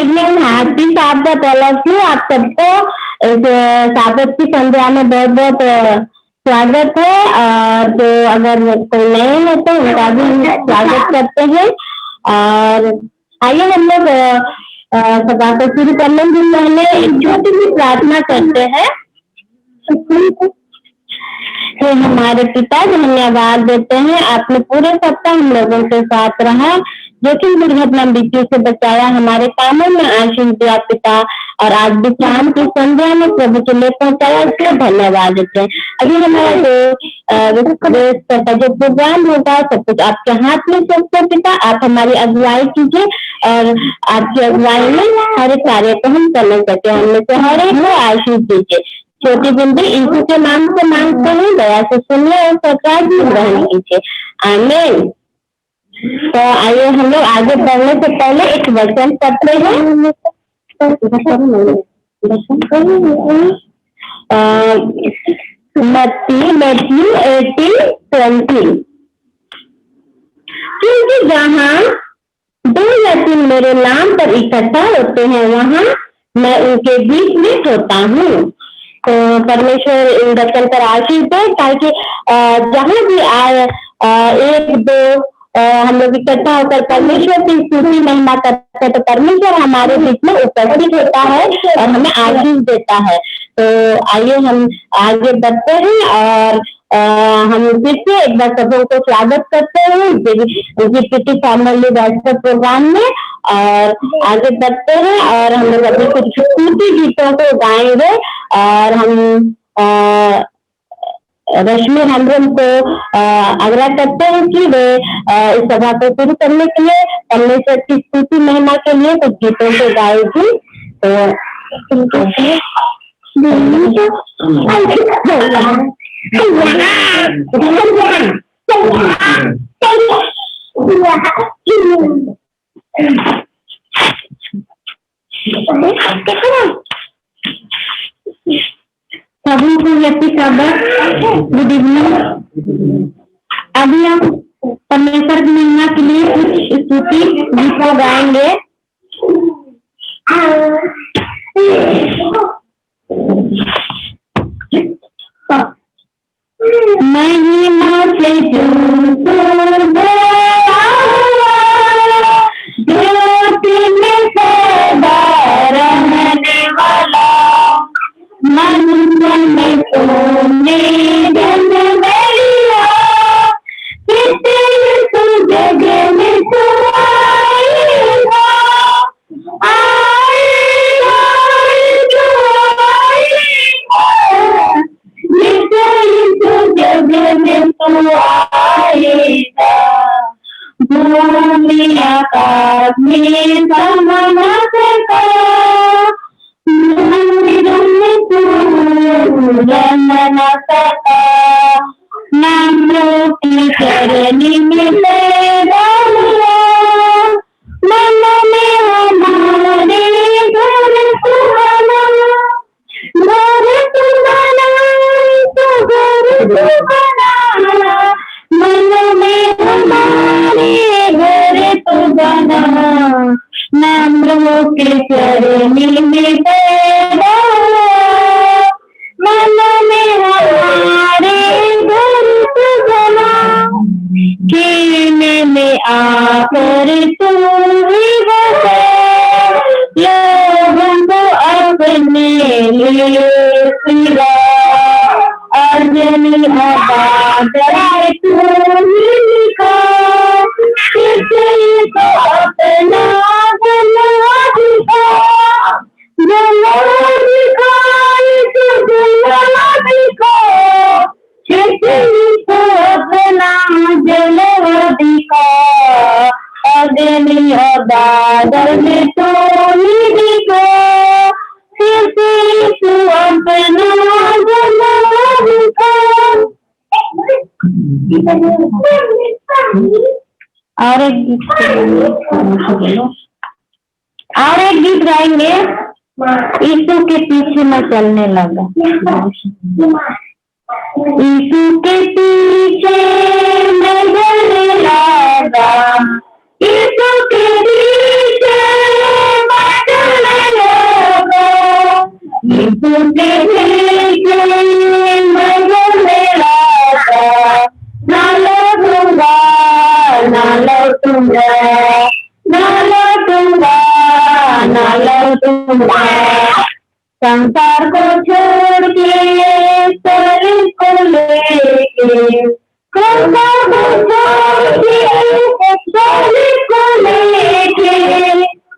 Evening, happy साबत all of you. आप सबको इस साबत की संध्या में बहुत बहुत स्वागत है। और जो अगर कोई नए हैं तो उनका भी हम स्वागत करते हैं। और आइए हम लोग सभा को शुरू करने से पहले एक छोटी सी प्रार्थना करते हैं। हे हमारे पिता, धन्यवाद देते हैं आपने पूरे सप्ताह हम लोगों के साथ रहा, जोखिम दुर्घटना मृत्यु से बचाया, हमारे कामों में आशीष दिया पिता, और आज भी शाम की संध्या में प्रभु के लिए पहुंचाया, इसलिए धन्यवाद देते हैं। अभी हमारा जो प्रोग्राम होगा सब कुछ आपके हाथ में सबसे पिता, आप हमारी अगुवाई कीजिए और आपकी अगुवाई में हर कार्य को हम करने सके, हमने से हर एक को आशीष दीजिए। छोटी बिंदी यीशु के नाम से मांगते हैं, दया से सुनिए और सरकार भी ग्रहण कीजिए, आमीन। तो आइए हम लोग आगे बढ़ने से पहले एक वचन पढ़ते हैं। मैथ्यू 18:20। क्योंकि जहाँ 2 या 3 मेरे नाम पर इकट्ठा होते हैं, वहाँ मैं उनके बीच में होता हूँ। तो परमेश्वर इन वचन पर आशीष दे, ताकि जहाँ भी आए 1-2 हम लोग इकट्ठा होकर परमेश्वर की स्तुति महिमा करते हैं, तो परमेश्वर हमारे बीच में उपस्थित होता है और हमें आशीष देता है। तो आइए हम आगे बढ़ते हैं और हम फिर से एक बार सबों को स्वागत करते हैं उनकी प्रीति फैमिली वैसे प्रोग्राम में, और आगे बढ़ते हैं। और हम लोग अभी कुछ स्तुति गीतों को गाएंगे और हम रश्मि हेम्ब्रम को आग्रह करते हैं कि वे इस सभा को शुरू करने के लिए परमेश्वर की स्तुति महिमा के लिए कुछ गीतों को गाएगी। सभी को हैप्पी साबत, गुड इवनिंग। अभी हम परमेश्वर की महिमा के लिए कुछ स्तुति गीत गाएंगे। महिमा से ज्योति में सदा रहने वाला, मन में सोने जन बैरिया, किसी तू जग में तू आएगा, आएगा, किसी तू जग में तू आएगा, भूमि आकाश में समा न सका, मंदिरों में तू रह न सका, नामों की चरनी में तेरा हुआ, मन में हमारे घर सुहाना, घर सुहाना, तो घर सुहाना, मन में हमारे घर सुहाना, नामों के चरनी में तेरा हुआ, मन में हमारे घर सुहाना, खेने में आकर तू ही बसे, लोगों को अपने लिए सिवा, अर्जनी आबाद तू ही लिखा, किसी को अपना बना दिखा, जला दिखाई तो जला दिखा, किसी को अपना जला दिखा, अग्नि और बादल में तो ही दिखा, किसी को अपना जला दिखा। और एक गीत गाएंगे, यीशु के पीछे मैं चलने लगा। यीशु के पीछे मैं चलने लगा, यीशु के पीछे मैं झूठे मेरा ना लौटूंगा ना लौटूंगा ना लौटूंगा ना लौटूंगा संसार को छोड़ के शरीर को लेके संसार को छोड़ के शरीर को लेके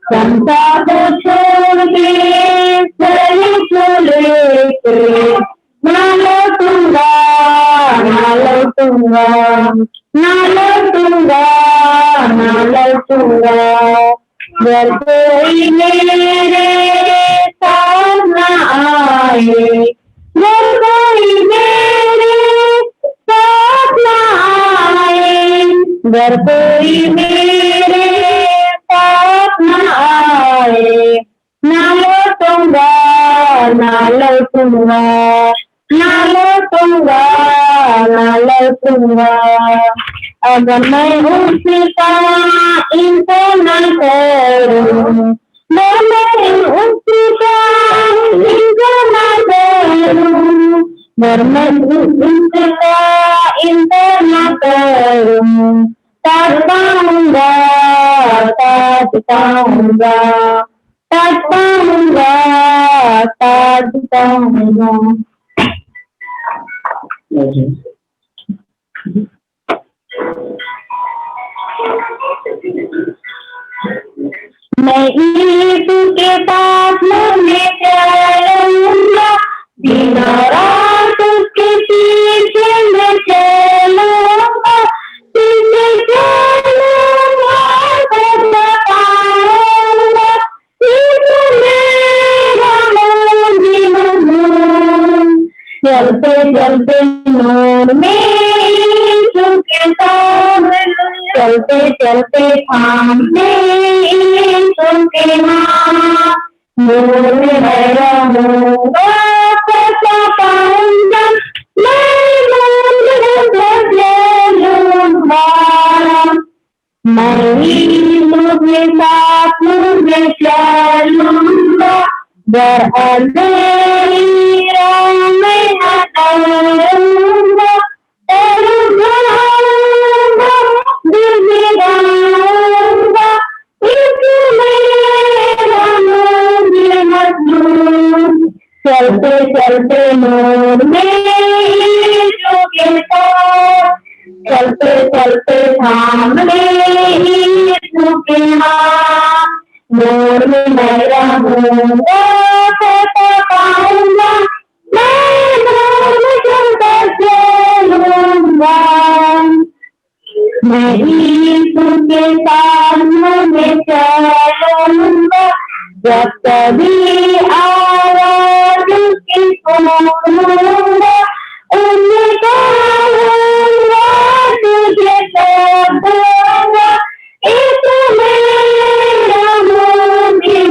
संसार को छोड़ के शरीर को लेके ना लौटूंगा ना लौटूंगा ना लौटूंगा ना लौटूंगा अगर कोई मेरे साथ न आए अगर कोई मेरे साथ न आए अगर कोई मेरे साथ न आए ना लौटूंगा ना लौटूंगा ना लौटूंगा ना लौटूंगा अगर मैं उसका इनको न करूं मैं उसका इनको न करूं अगर मैं उसका इनको न करूं ताज पाऊंगा ताज पाऊंगा ताज पाऊंगा ताज पाऊंगा मैं यीशु के पास में चलूंगा दिन रात उसके पीछे मैं चलूंगा पीछे चलूंगा तो बताऊंगा यीशु मेरा मौला चलते चलते नूर में यीशु के साथ चलते चलते थामते यीशु के नाम नूर में मैं रहूंगा कैसा पाऊंगा मैं लूंगा मैं यीशु के साथ नूर में चलूंगा घर अंधेरा में हटाऊंगा दिल दिलाऊंगा चलते चलते नूर में यीशु के साथ चलते चलते सामने यीशु के नाम नूर में मैं रहूंगा कैसा पाऊंगा मैं नूर में चलता चलूंगा मैं यीशु के सामने में चलूंगा जब कभी आवाज उसकी सुनूंगा उन्हें कहूंगा तुझे दूंगा इस मेरा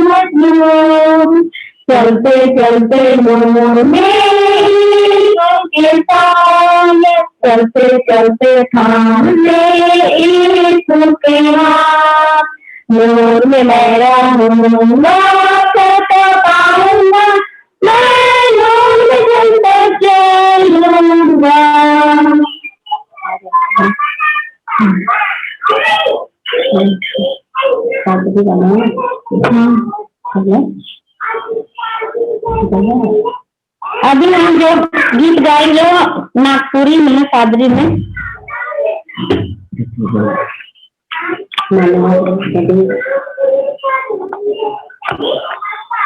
मजनून चलते चलते नूर में यीशु के सामने चलते चलते थामते यीशु के नाम नूर में मैं रहूंगा कैसा पाऊंगा मैं नूर में चलता चलूंगा अभी हम जो गीत गाएंगे नागपुरी में सादरी में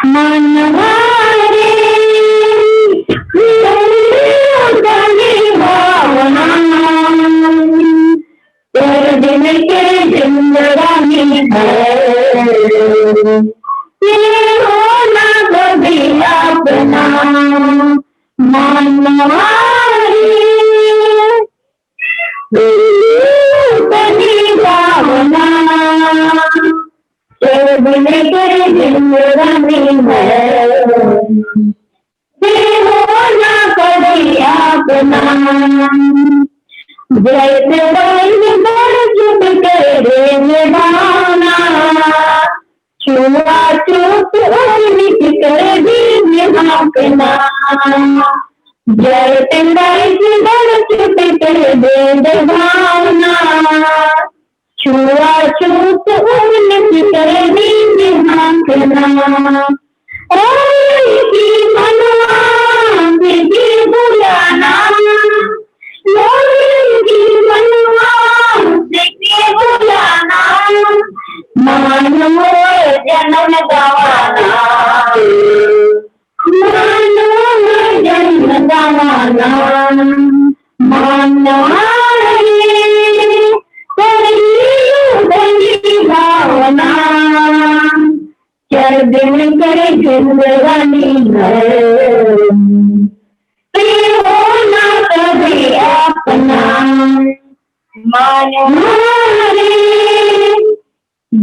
मनवारे भावना तेरे दिन के जिंदगानी है होना कभी अपना मनवारे भावना तेरे दिन के जिंदगानी है होना कभी अपना जैसे चुप करे निभाना छुआ चुप कर दी निभा झांकना, जय पिंडाई की दर छुटे तेरे वेद भावना, छुआ छूत उन की करे दीन झांकना, की मनवा की बुलाना, की मनवा की बुलाना, मानो जन्म गवाना, मानो जन्म गवाना, मानो भावना, चर दिन करे जिंदगानी है, होना कभी अपना, मानो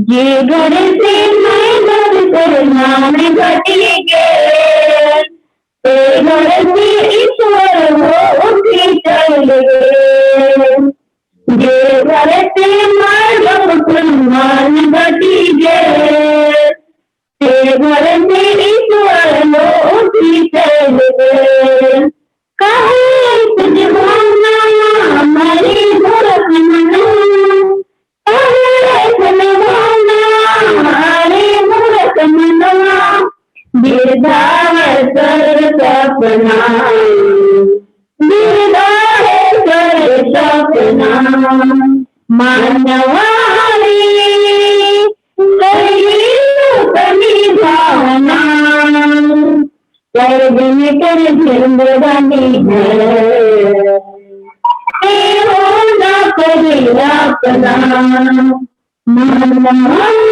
ये घर से मैं घर करना में घटी गए, घर से ईश्वर हो उठी चल गए, ये घर से मैं जब कुर्बान घटी गए, घर से ईश्वर हो उठी चल गए, कहे तुझ भावना हमारी भरत मना, सपना, सपना मानवारी कभी भावना, कर दिन कर जिंदगानी है, होना कभी अपना, मानवारी।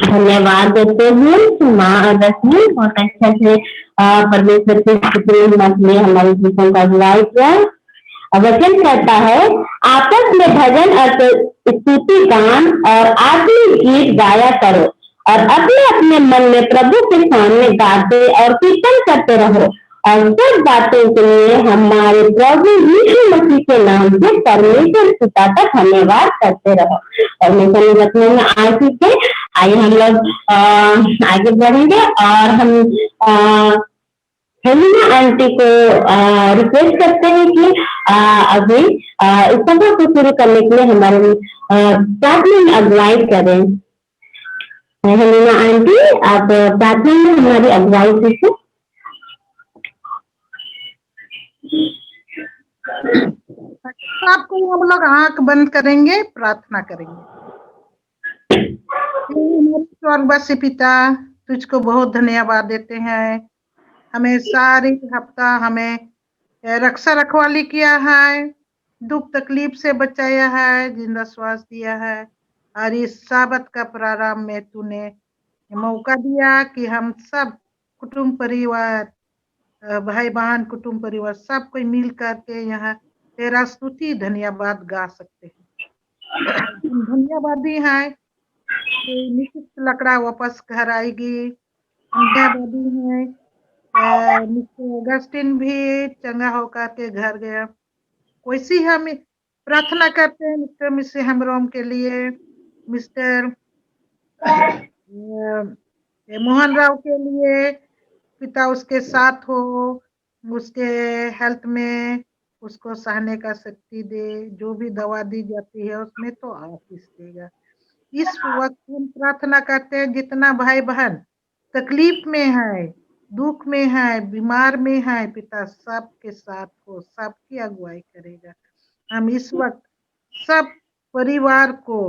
धन्यवाद देते हैं माँ रश्मि, बहुत अच्छा से परमेश्वर की स्तुति लिए हमारे जीवन का अगुवाई किया। वचन कहता है, आपस में भजन और स्तुति गान और आत्मिक गीत गाया करो और अपने अपने मन में प्रभु के सामने गाते और कीर्तन करते रहो और सब बातों के लिए हमारे प्रभु यीशु मसीह के नाम से परमेश्वर पिता का धन्यवाद करते रहो। परमेश्वर ने वचनों में आशीष दे। आइए हम लोग आगे बढ़ेंगे और हम हेलिना आंटी को रिक्वेस्ट करते हैं कि अभी इस सभा को शुरू करने के लिए हमारे प्रार्थना में अगुवाई करें। हेलिना आंटी, आप प्रार्थना में हमारी अगुवाई कीजिए। आपको हम लोग आंख बंद करेंगे, प्रार्थना करेंगे। स्वर्गवासी पिता, तुझको बहुत धन्यवाद देते हैं। हमें सारी हफ्ता हमें रक्षा रखवाली किया है, दुख तकलीफ से बचाया है, जिंदा श्वास दिया है और इस साबत का प्रारंभ में तूने मौका दिया कि हम सब कुटुंब परिवार, भाई बहन, कुटुंब परिवार सब कोई मिल करके यहाँ तेरा स्तुति धन्यवाद गा सकते हैं। हम धन्यवादी हैं कि निश्चित लकड़ा वापस घर आएगी। धन्यवादी हैं मिस्टर अगस्टिन भी चंगा होकर के घर गया। वैसे ही हम प्रार्थना करते हैं मिस्टर मिस्टर हेमरोम के लिए, मिस्टर मोहन राव के लिए, पिता उसके साथ हो, उसके हेल्थ में उसको सहने का शक्ति दे, जो भी दवा दी जाती है उसमें तो आशीष देगा। इस वक्त हम प्रार्थना करते हैं जितना भाई बहन तकलीफ में है, दुख में है, बीमार में है, पिता सबके साथ हो, सबकी अगुवाई करेगा। हम इस वक्त सब परिवार को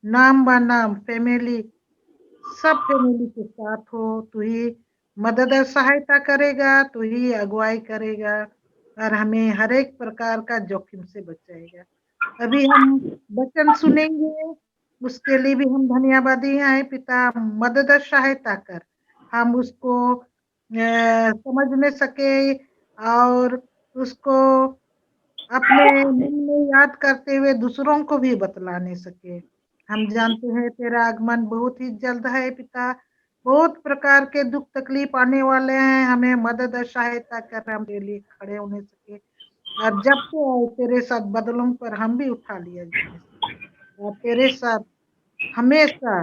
नाम ब नाम फैमिली, सब फैमिली के साथ हो, तू ही मदद और सहायता करेगा, तू ही अगुवाई करेगा और हमें हर एक प्रकार का जोखिम से बचाएगा। अभी हम वचन सुनेंगे, उसके लिए भी हम धन्यवादी हैं पिता। मदद और सहायता कर, हम उसको समझ न सके और उसको अपने मन में याद करते हुए दूसरों को भी बतला नहीं सके। हम जानते हैं तेरा आगमन बहुत ही जल्द है पिता, बहुत प्रकार के दुख तकलीफ आने वाले हैं, हमें मदद और सहायता कर हमारे लिए खड़े होने सके। और जब तो तेरे साथ बदलों पर हम भी उठा लिया जाने से और तेरे साथ हमेशा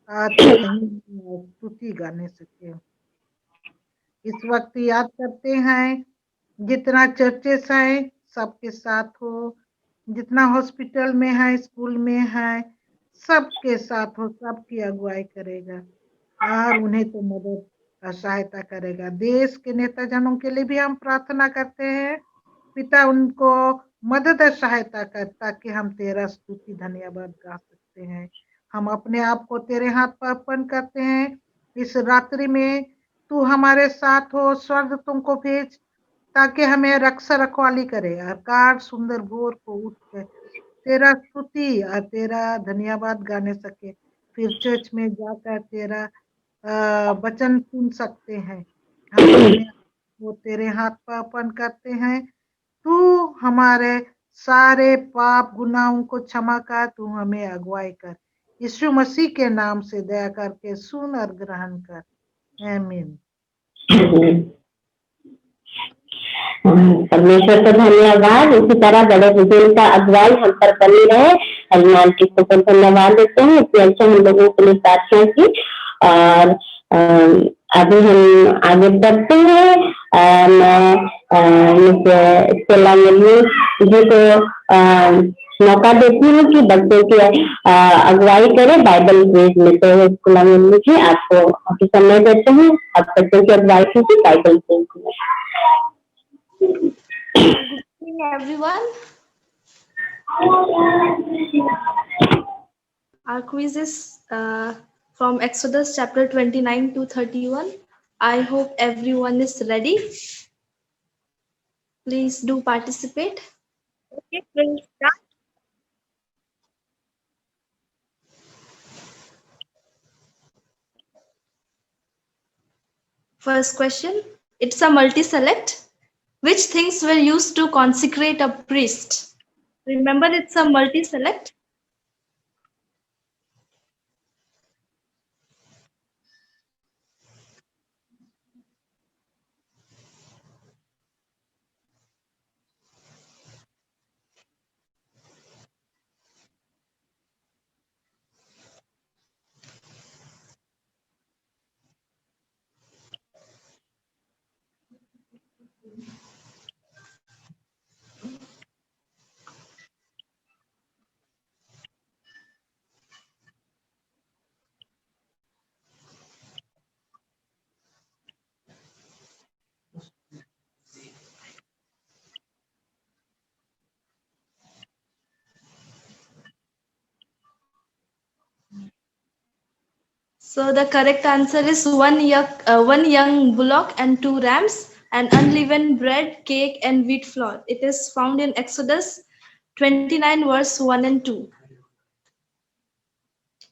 तेरी स्तुति गाने सके। इस वक्त याद करते हैं जितना चर्चेस है सबके साथ हो, जितना हॉस्पिटल में है, स्कूल में है, सबके साथ हो, सबकी अगुवाई करेगा और उन्हें तो मदद और सहायता करेगा। देश के नेता जनों के लिए भी हम प्रार्थना करते हैं, पिता उनको मदद और सहायता कर ताकि हम तेरा स्तुति धन्यवाद गा सकते हैं। हम अपने आप को तेरे हाथ पर अर्पण करते हैं। इस रात्रि में तू हमारे साथ हो, स्वर्ग तुमको भेज ताकि हमें रक्षा रखवाली करे। आकाश सुंदर भोर को उठ के तेरा स्तुति और तेरा धन्यवाद गाने सके, फिर चर्च में जाकर तेरा वचन सुन सकते हैं। हम अपने आप को तेरे हाथ पर अर्पण करते हैं। तू हमारे सारे पाप गुनाहों को क्षमा कर, तू हमें अगुवाई कर। यीशु मसीह के नाम से दया करके सुन और ग्रहण कर। आमीन। परमेश्वर को धन्यवाद। इसी तरह बड़े बुजुर्ग का अगुवाई हम पर बनी रहे। हनुमान जी को धन्यवाद देते हैं, इतने अच्छे हम लोगों के लिए प्रार्थना की। और अभी हम आगे बढ़ते हैं। मैं स्टेला जी को मौका देती हूँ कि बच्चों की अगुवाई करे बाइबल क्विज में। तो स्टेला जी आपको अभी समय देते हैं, आप बच्चों की अगुवाई कीजिए बाइबल क्विज में। Good evening, everyone. Our quiz is from Exodus chapter 29 to 31. I hope everyone is ready. Please do participate. Okay, we'll start. First question. It's a multi-select. Which things were used to consecrate a priest? Remember, it's a multi-select. So the correct answer is one young bullock and 2 rams, and unleavened bread, cake, and wheat flour. It is found in Exodus 29, verse 1 and 2.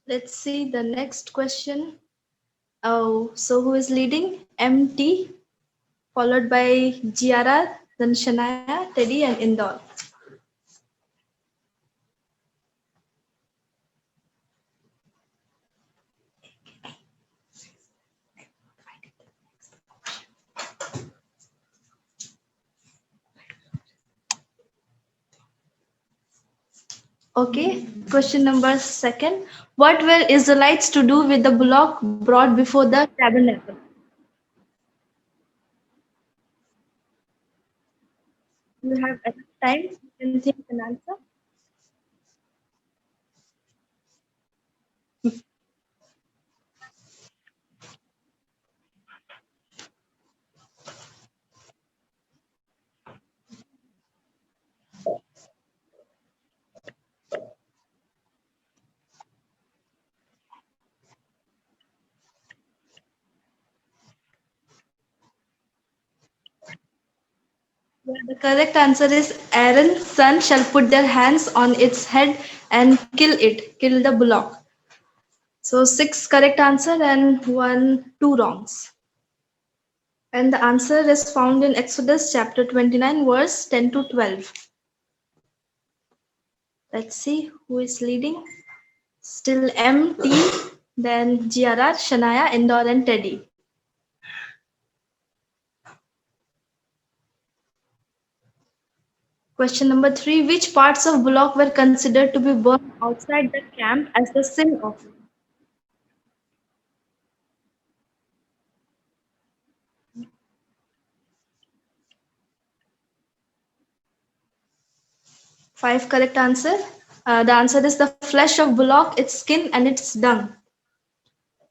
Let's see the next question. Oh, so who is leading? MT, followed by Giara, then Shania, Teddy, and Indor. Okay, question number second. What were Israelites to do with the bullock brought before the tabernacle? You have enough time. You can think and answer. Yeah, the correct answer is Aaron's son shall put their hands on its head and kill the bullock. So 6 correct answer and 2 wrongs. And the answer is found in Exodus chapter 29, verse 10 to 12. Let's see who is leading. Still MT, then GRR, Shania, Indore, and Teddy. Question number 3. Which parts of Bullock were considered to be burned outside the camp as the sin offering? Five correct answer. The answer is the flesh of bullock, its skin, and its dung.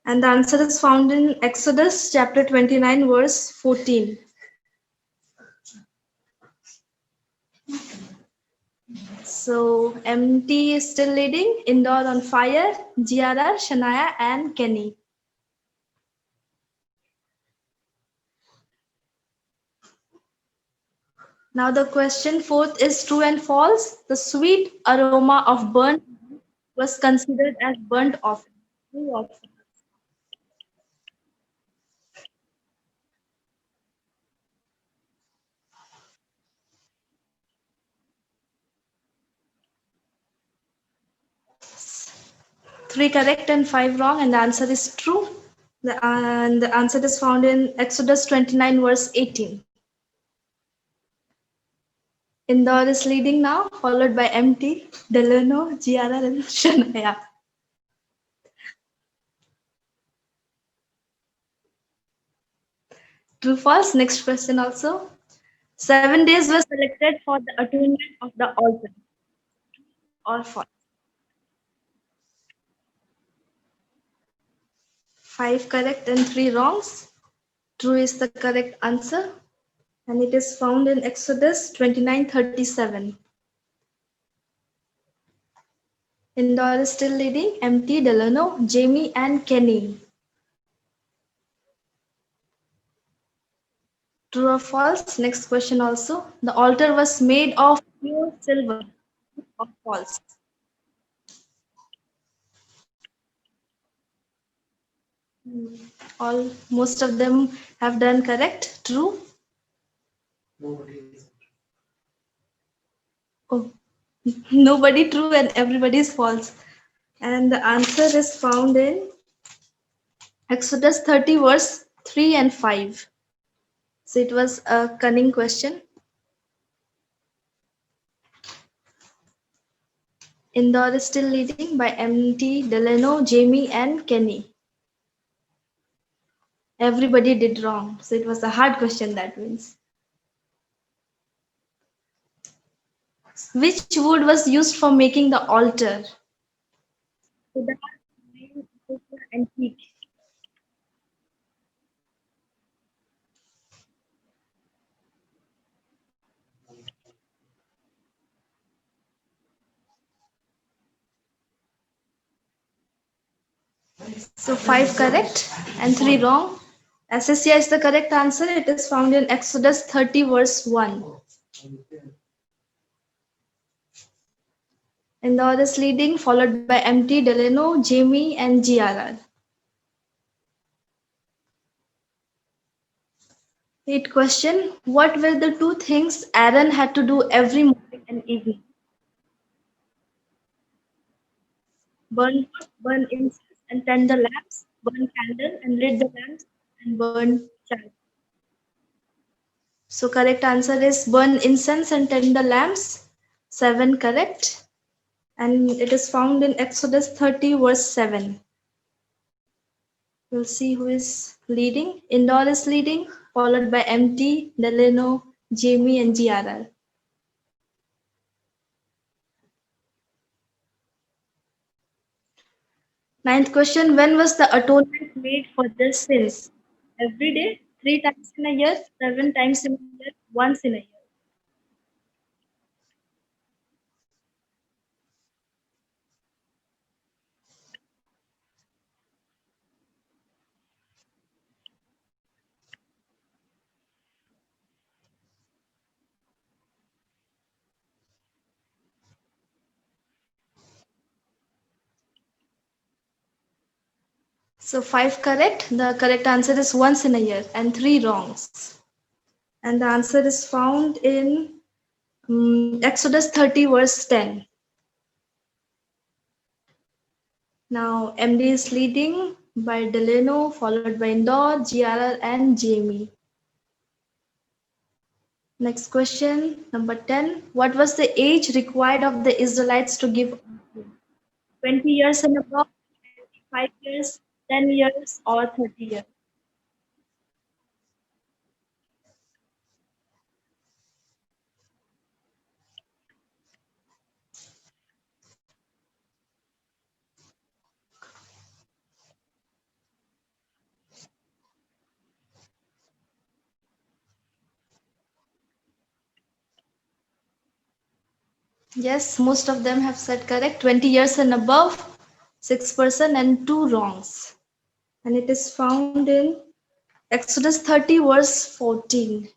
And the answer is found in Exodus chapter 29, verse 14. So MT is still leading, Indore on fire, GRR, Shania, and Kenny. Now the question 4th is true and false. The sweet aroma of burnt was considered as burnt offering. True or false? Three correct and five wrong, and the answer is true. And the answer is found in Exodus 29, verse 18. Indore is leading now, followed by MT, Delano, GRR, and Shania. True, false. Next question also. 7 days were selected for the atonement of the altar. Or false. 5 correct and 3 wrongs. True is the correct answer. And it is found in Exodus 29:37. Indore is still leading. MT, Delano, Jamie, and Kenny. True or false? Next question also. The altar was made of pure silver. True or false? Most of them have done correct. True. Oh, nobody true and everybody is false. And the answer is found in Exodus 30, verse 3 and 5. So it was a cunning question. Indore is still leading by MT, Delano, Jamie, and Kenny. Everybody did wrong. So it was a hard question, that means. Which wood was used for making the altar? And teak. So 5 correct and 3 wrong. Assessia is the correct answer. It is found in Exodus 30, verse 1. Indore is leading, followed by MT, Delano, Jamie, and GRR. 8th question. What were the 2 things Aaron had to do every morning and evening? Burn wood, burn incense, and tend the lamps, burn candle, and lit the lamps, and burn child. So correct answer is burn incense and tend the lamps. 7 correct. And it is found in Exodus 30, verse 7. We'll see who is leading. Indore is leading, followed by MT, Delano, Jamie, and GRR. Ninth question. When was the atonement made for their sins? Every day, 3 times in a year, 7 times in a year, once in a year. So 5 correct. The correct answer is once in a year, and 3 wrongs. And the answer is found in Exodus 30, verse 10. Now MD is leading by Delano, followed by Indore, GRR, and Jamie. Next question, number 10. What was the age required of the Israelites to give offering? 20 years and above, 5 years, 10 years, or 30 years? Yes, most of them have said correct. 20 years and above, 6%, and 2 wrongs. And it is found in Exodus 30, verse 14.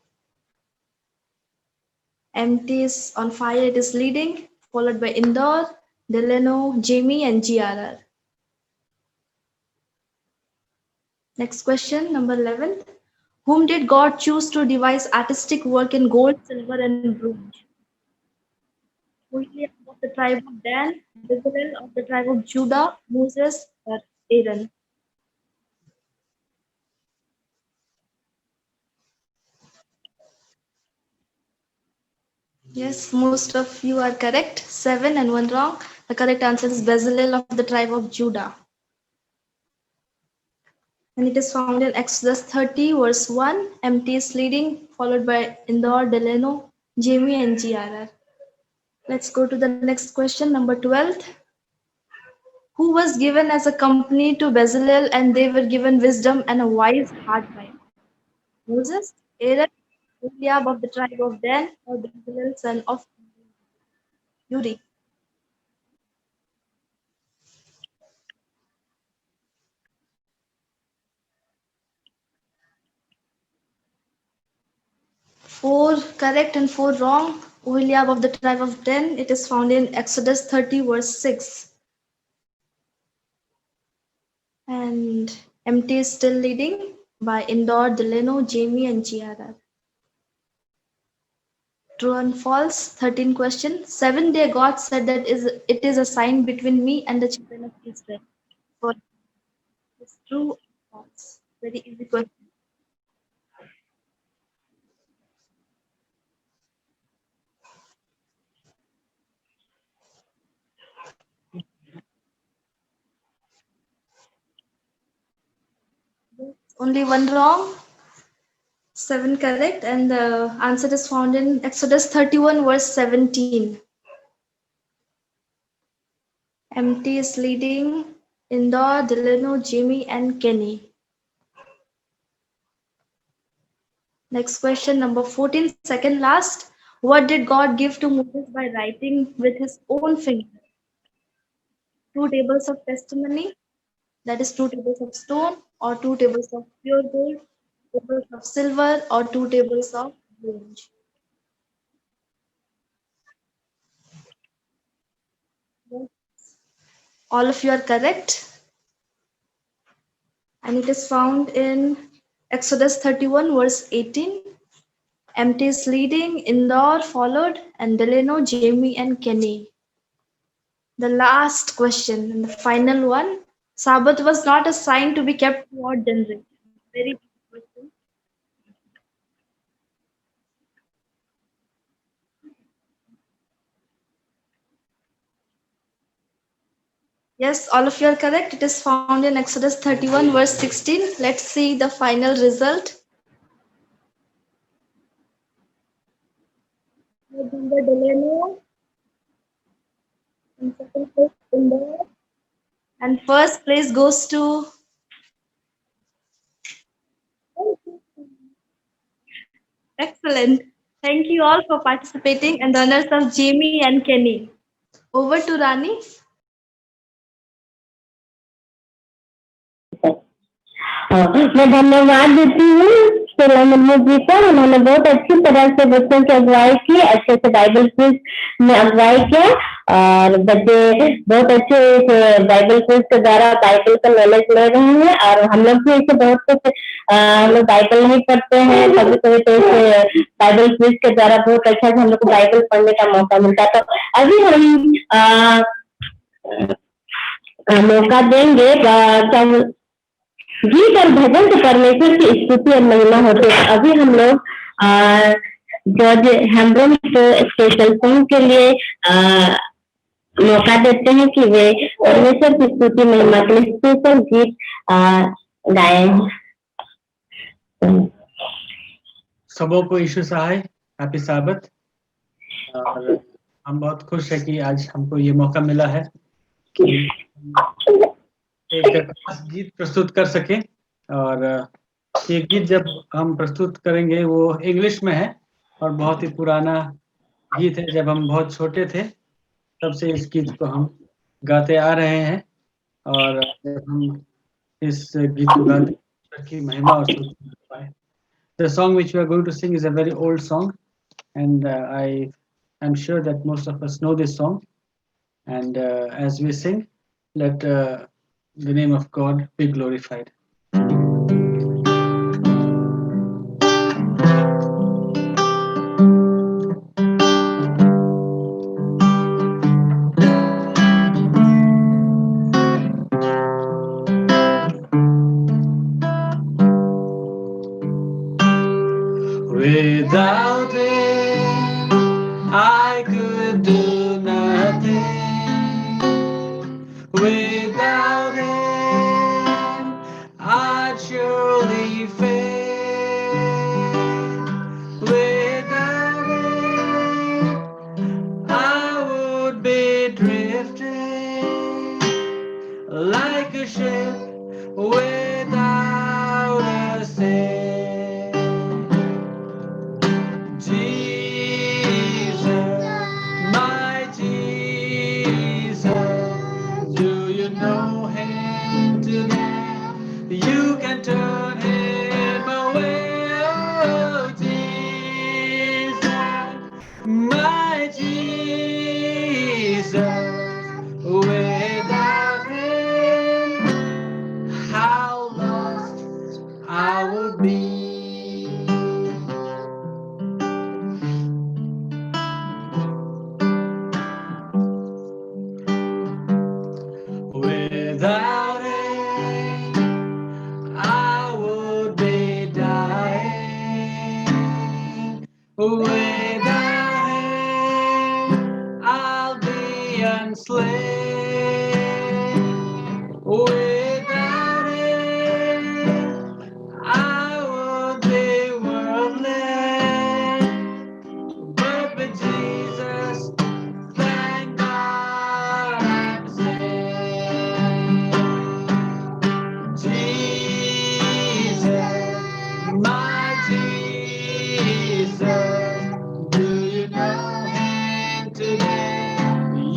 MT is on fire, it is leading, followed by Indore, Delano, Jamie, and GRR. Next question, number 11. Whom did God choose to devise artistic work in gold, silver, and bronze? Hosea of the tribe of Dan, Bezalel of the tribe of Judah, Moses, or Aaron? Yes, most of you are correct. 7 and 1 wrong. The correct answer is Bezalel of the tribe of Judah. And it is found in Exodus 30, verse 1. MT is leading, followed by Indore, Delano, Jamie, and GRR. Let's go to the next question, number 12. Who was given as a company to Bezalel and they were given wisdom and a wise heart by God? Moses, Aaron, Eliab of the tribe of Dan, or Bezalel, son of Uri? Four correct and 4 wrong. Eliab of the tribe of Dan. It is found in Exodus 30, verse 6. And MT is still leading by Indore, Delano, Jamie, and GRR. True and false. 13 question. 7-day God said that it is a sign between me and the children of Israel. For it's true or false. Very easy question. Only 1 wrong. 7 correct, and the answer is found in Exodus 31, verse 17. MT is leading Indore, Delano, Jimmy, and Kenny. Next question, number 14, second last. What did God give to Moses by writing with his own finger? 2 tables of testimony, that is 2 tables of stone, or 2 tables of pure gold, tables of silver, or 2 tables of bronze. All of you are correct. And it is found in Exodus 31, verse 18. MT is leading, Indore followed, and Delano, Jamie, and Kenny. The last question and the final one. Sabbath was not a sign to be kept throughout generation. Very big question. Yes, all of you are correct. It is found in Exodus 31, verse 16. Let's see the final result. Number Delano, in second place Indore, and first place goes to excellent. Thank you all for participating, and the honors of Jamie and Kenny. Over to Rani. मैं धन्यवाद देती हूँ शीला मुर्मू जी को। उन्होंने बहुत अच्छी तरह से बच्चों की अगुवाई की, अच्छे से बाइबल क्विज में अगुवाई किया और बच्चे बहुत अच्छे इस बाइबल क्विज के द्वारा बाइबल का नॉलेज ले रहे हैं। और हम लोग भी ऐसे बहुत कुछ हम लोग बाइबल नहीं पढ़ते हैं, कभी कभी तो इस बाइबल क्विज के द्वारा बहुत अच्छा से हम लोग को बाइबल पढ़ने का मौका मिलता है। तो अभी हम मौका देंगे। गीत और भजन से परमेश्वर की स्तुति और महिमा होती है। अभी हम लोग जॉर्ज हेम्ब्रम को स्पेशल सॉन्ग के लिए मौका देते हैं कि वे परमेश्वर की स्तुति महिमा के लिए स्पेशल गीत गाएं। सबों को यीशु सहाय, हैप्पी साबत। और हम बहुत खुश है कि आज हमको ये मौका मिला है कि एक खास गीत प्रस्तुत कर सके। और ये गीत जब हम प्रस्तुत करेंगे वो इंग्लिश में है और बहुत ही पुराना गीत है। जब हम बहुत छोटे थे तब से इस गीत को हम गाते आ रहे हैं। और जब हम इस गीत को गाते हैं की महिमा और स्तुति पाए। The song which we are going to sing is a very old song, and I am sure that most of us know this song. And as we sing, let the name of God be glorified. Without him, I could do nothing. Without him, I'd surely fail. Without him, I would be drifting like a ship without a sail. You can turn him away, oh Jesus, my Jesus. Without him, how lost I would be. Without him, I would be dying. Without him, I'll be enslaved. Without him, I would be worthless. But with Jesus, thank God I'm saved. Jesus, my Jesus, do you know him today?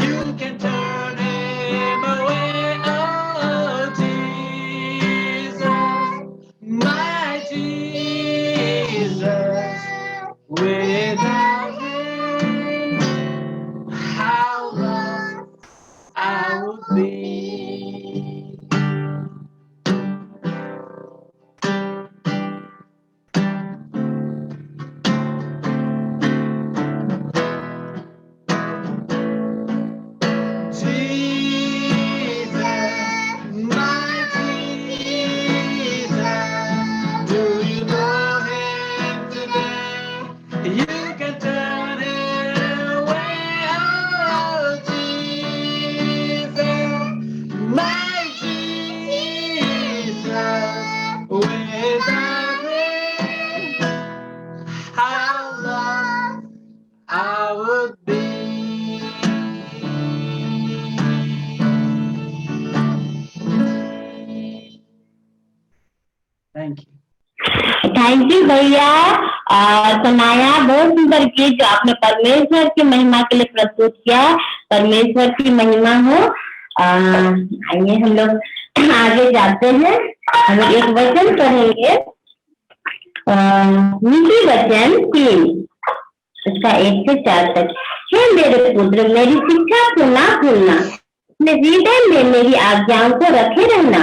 You can turn him away, oh Jesus, my Jesus. Without him, how lost I would be. I would be. Thank you. Thank you भैया। सुनाया बहुत सुंदर गीत जो आपने परमेश्वर की महिमा के लिए प्रस्तुत किया। परमेश्वर की महिमा हो। आइए हम लोग आगे जाते हैं। हम लोग एक वचन पढ़ेंगे, नीति वचन 3 उसका 1 से 4 तक। हे मेरे पुत्र, मेरी शिक्षा को ना भूलना, अपने हृदय में मेरी आज्ञाओं को रखे रहना,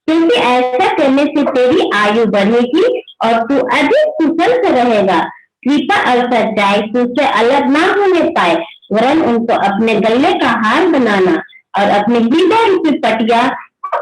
क्योंकि ऐसा करने से तेरी आयु बढ़ेगी और तू अधिक कुशल से रहेगा। कृपा और सच्चाई तुझसे अलग ना होने पाए, वरन उनको अपने गले का हार बनाना और अपने हृदय रूपी पटिया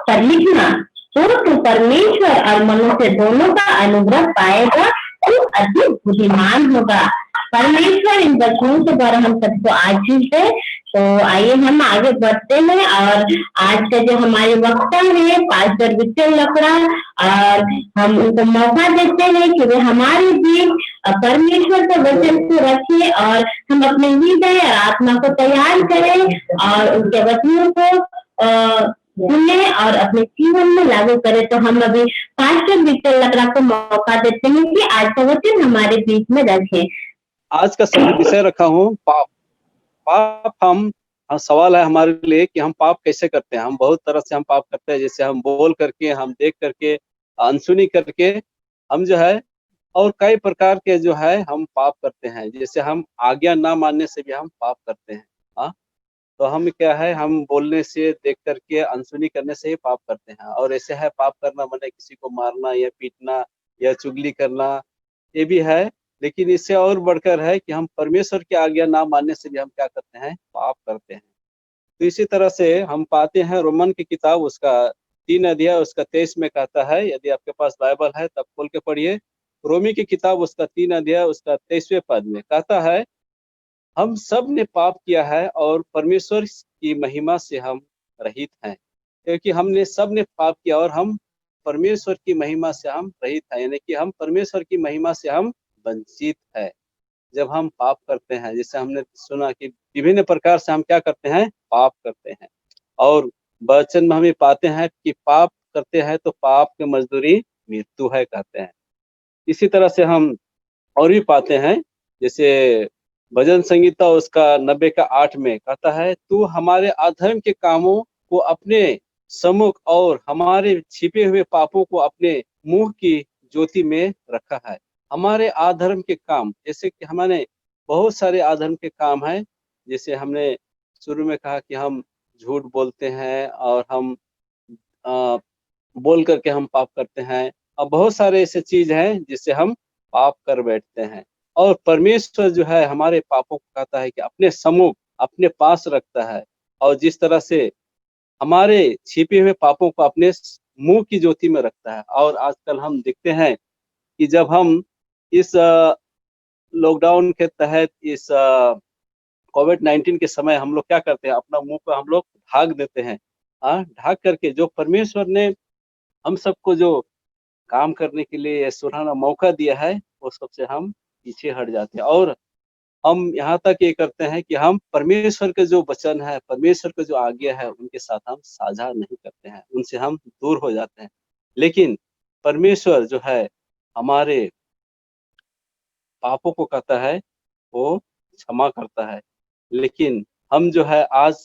पर लिखना, तो तू परमेश्वर और मनुष्य दोनों का अनुग्रह पाएगा, तू अधिक बुद्धिमान होगा। परमेश्वर इन वचनों के द्वारा हम सबको आशीष दे। तो आइए हम आगे बढ़ते हैं और आज का जो हमारे वक्ता है पास्टर विठल लकड़ा, और हम उनको मौका देते हैं कि वे हमारे बीच परमेश्वर के वचन को रखें और हम अपने हृदय और आत्मा को तैयार करें और उनके वचनों को सुने और अपने जीवन में लागू करें। तो हम अभी पास्टर विठल लकड़ा को मौका देते हैं कि आज का वचन हमारे बीच में रखें। आज का विषय रखा हूँ पाप। पाप हम सवाल है हमारे लिए कि हम पाप कैसे करते हैं। हम बहुत तरह से हम पाप करते हैं, जैसे हम बोल करके, हम देख करके, अनसुनी करके, हम जो है और कई प्रकार के जो है हम पाप करते हैं। जैसे हम आज्ञा ना मानने से भी हम पाप करते हैं। हाँ, तो हम क्या है, हम बोलने से, देख करके, अनसुनी करने से ही पाप करते हैं। और ऐसे है पाप करना माने किसी को मारना या पीटना या चुगली करना, ये भी है। लेकिन इससे और बढ़कर है कि हम परमेश्वर की आज्ञा ना मानने से भी हम क्या करते हैं, पाप करते हैं। तो इसी तरह से हम पाते हैं रोमन की किताब उसका 3 अध्याय उसका 23 में कहता है, यदि आपके पास बाइबल है तब खोल के पढ़िए। रोमी की किताब उसका 3 अध्याय उसका 23वें पद में कहता है, हम सब ने पाप किया है और परमेश्वर की महिमा से हम रहित हैं। क्योंकि हमने सब ने पाप किया और हम परमेश्वर की महिमा से हम रहित हैं, यानी कि हम परमेश्वर की महिमा से हम वंचित है जब हम पाप करते हैं। जैसे हमने सुना कि विभिन्न प्रकार से हम क्या करते हैं, पाप करते हैं। और वचन में हमें पाते हैं कि पाप करते हैं तो पाप की मजदूरी मृत्यु है कहते हैं। इसी तरह से हम और भी पाते हैं, जैसे भजन संगीता उसका 90 का 8 में कहता है, तू हमारे अधर्म के कामों को अपने सम्मुख और हमारे छिपे हुए पापों को अपने मुंह की ज्योति में रखा है। हमारे अधर्म के काम, जैसे कि हमारे बहुत सारे अधर्म के काम हैं। जैसे हमने शुरू में कहा कि हम झूठ बोलते हैं और हम बोल करके हम पाप करते हैं, और बहुत सारे ऐसे चीज हैं जिससे हम पाप कर बैठते हैं। और परमेश्वर जो है हमारे पापों को कहता है कि अपने सम्मुख, अपने पास रखता है, और जिस तरह से हमारे छिपे हुए पापों को अपने मुंह की ज्योति में रखता है। और आजकल हम देखते हैं कि जब हम इस लॉकडाउन के तहत, इस कोविड-19 के समय हम लोग क्या करते हैं, अपना मुंह को हम लोग ढाक देते हैं। ढाक करके जो परमेश्वर ने हम सबको जो काम करने के लिए सुनहरा मौका दिया है, वो सबसे हम पीछे हट जाते हैं। और हम यहाँ तक ये करते हैं कि हम परमेश्वर के जो वचन है, परमेश्वर के जो आज्ञा है, उनके साथ हम साझा नहीं करते हैं, उनसे हम दूर हो जाते हैं। लेकिन परमेश्वर जो है हमारे पापों को कहता है वो क्षमा करता है। लेकिन हम जो है आज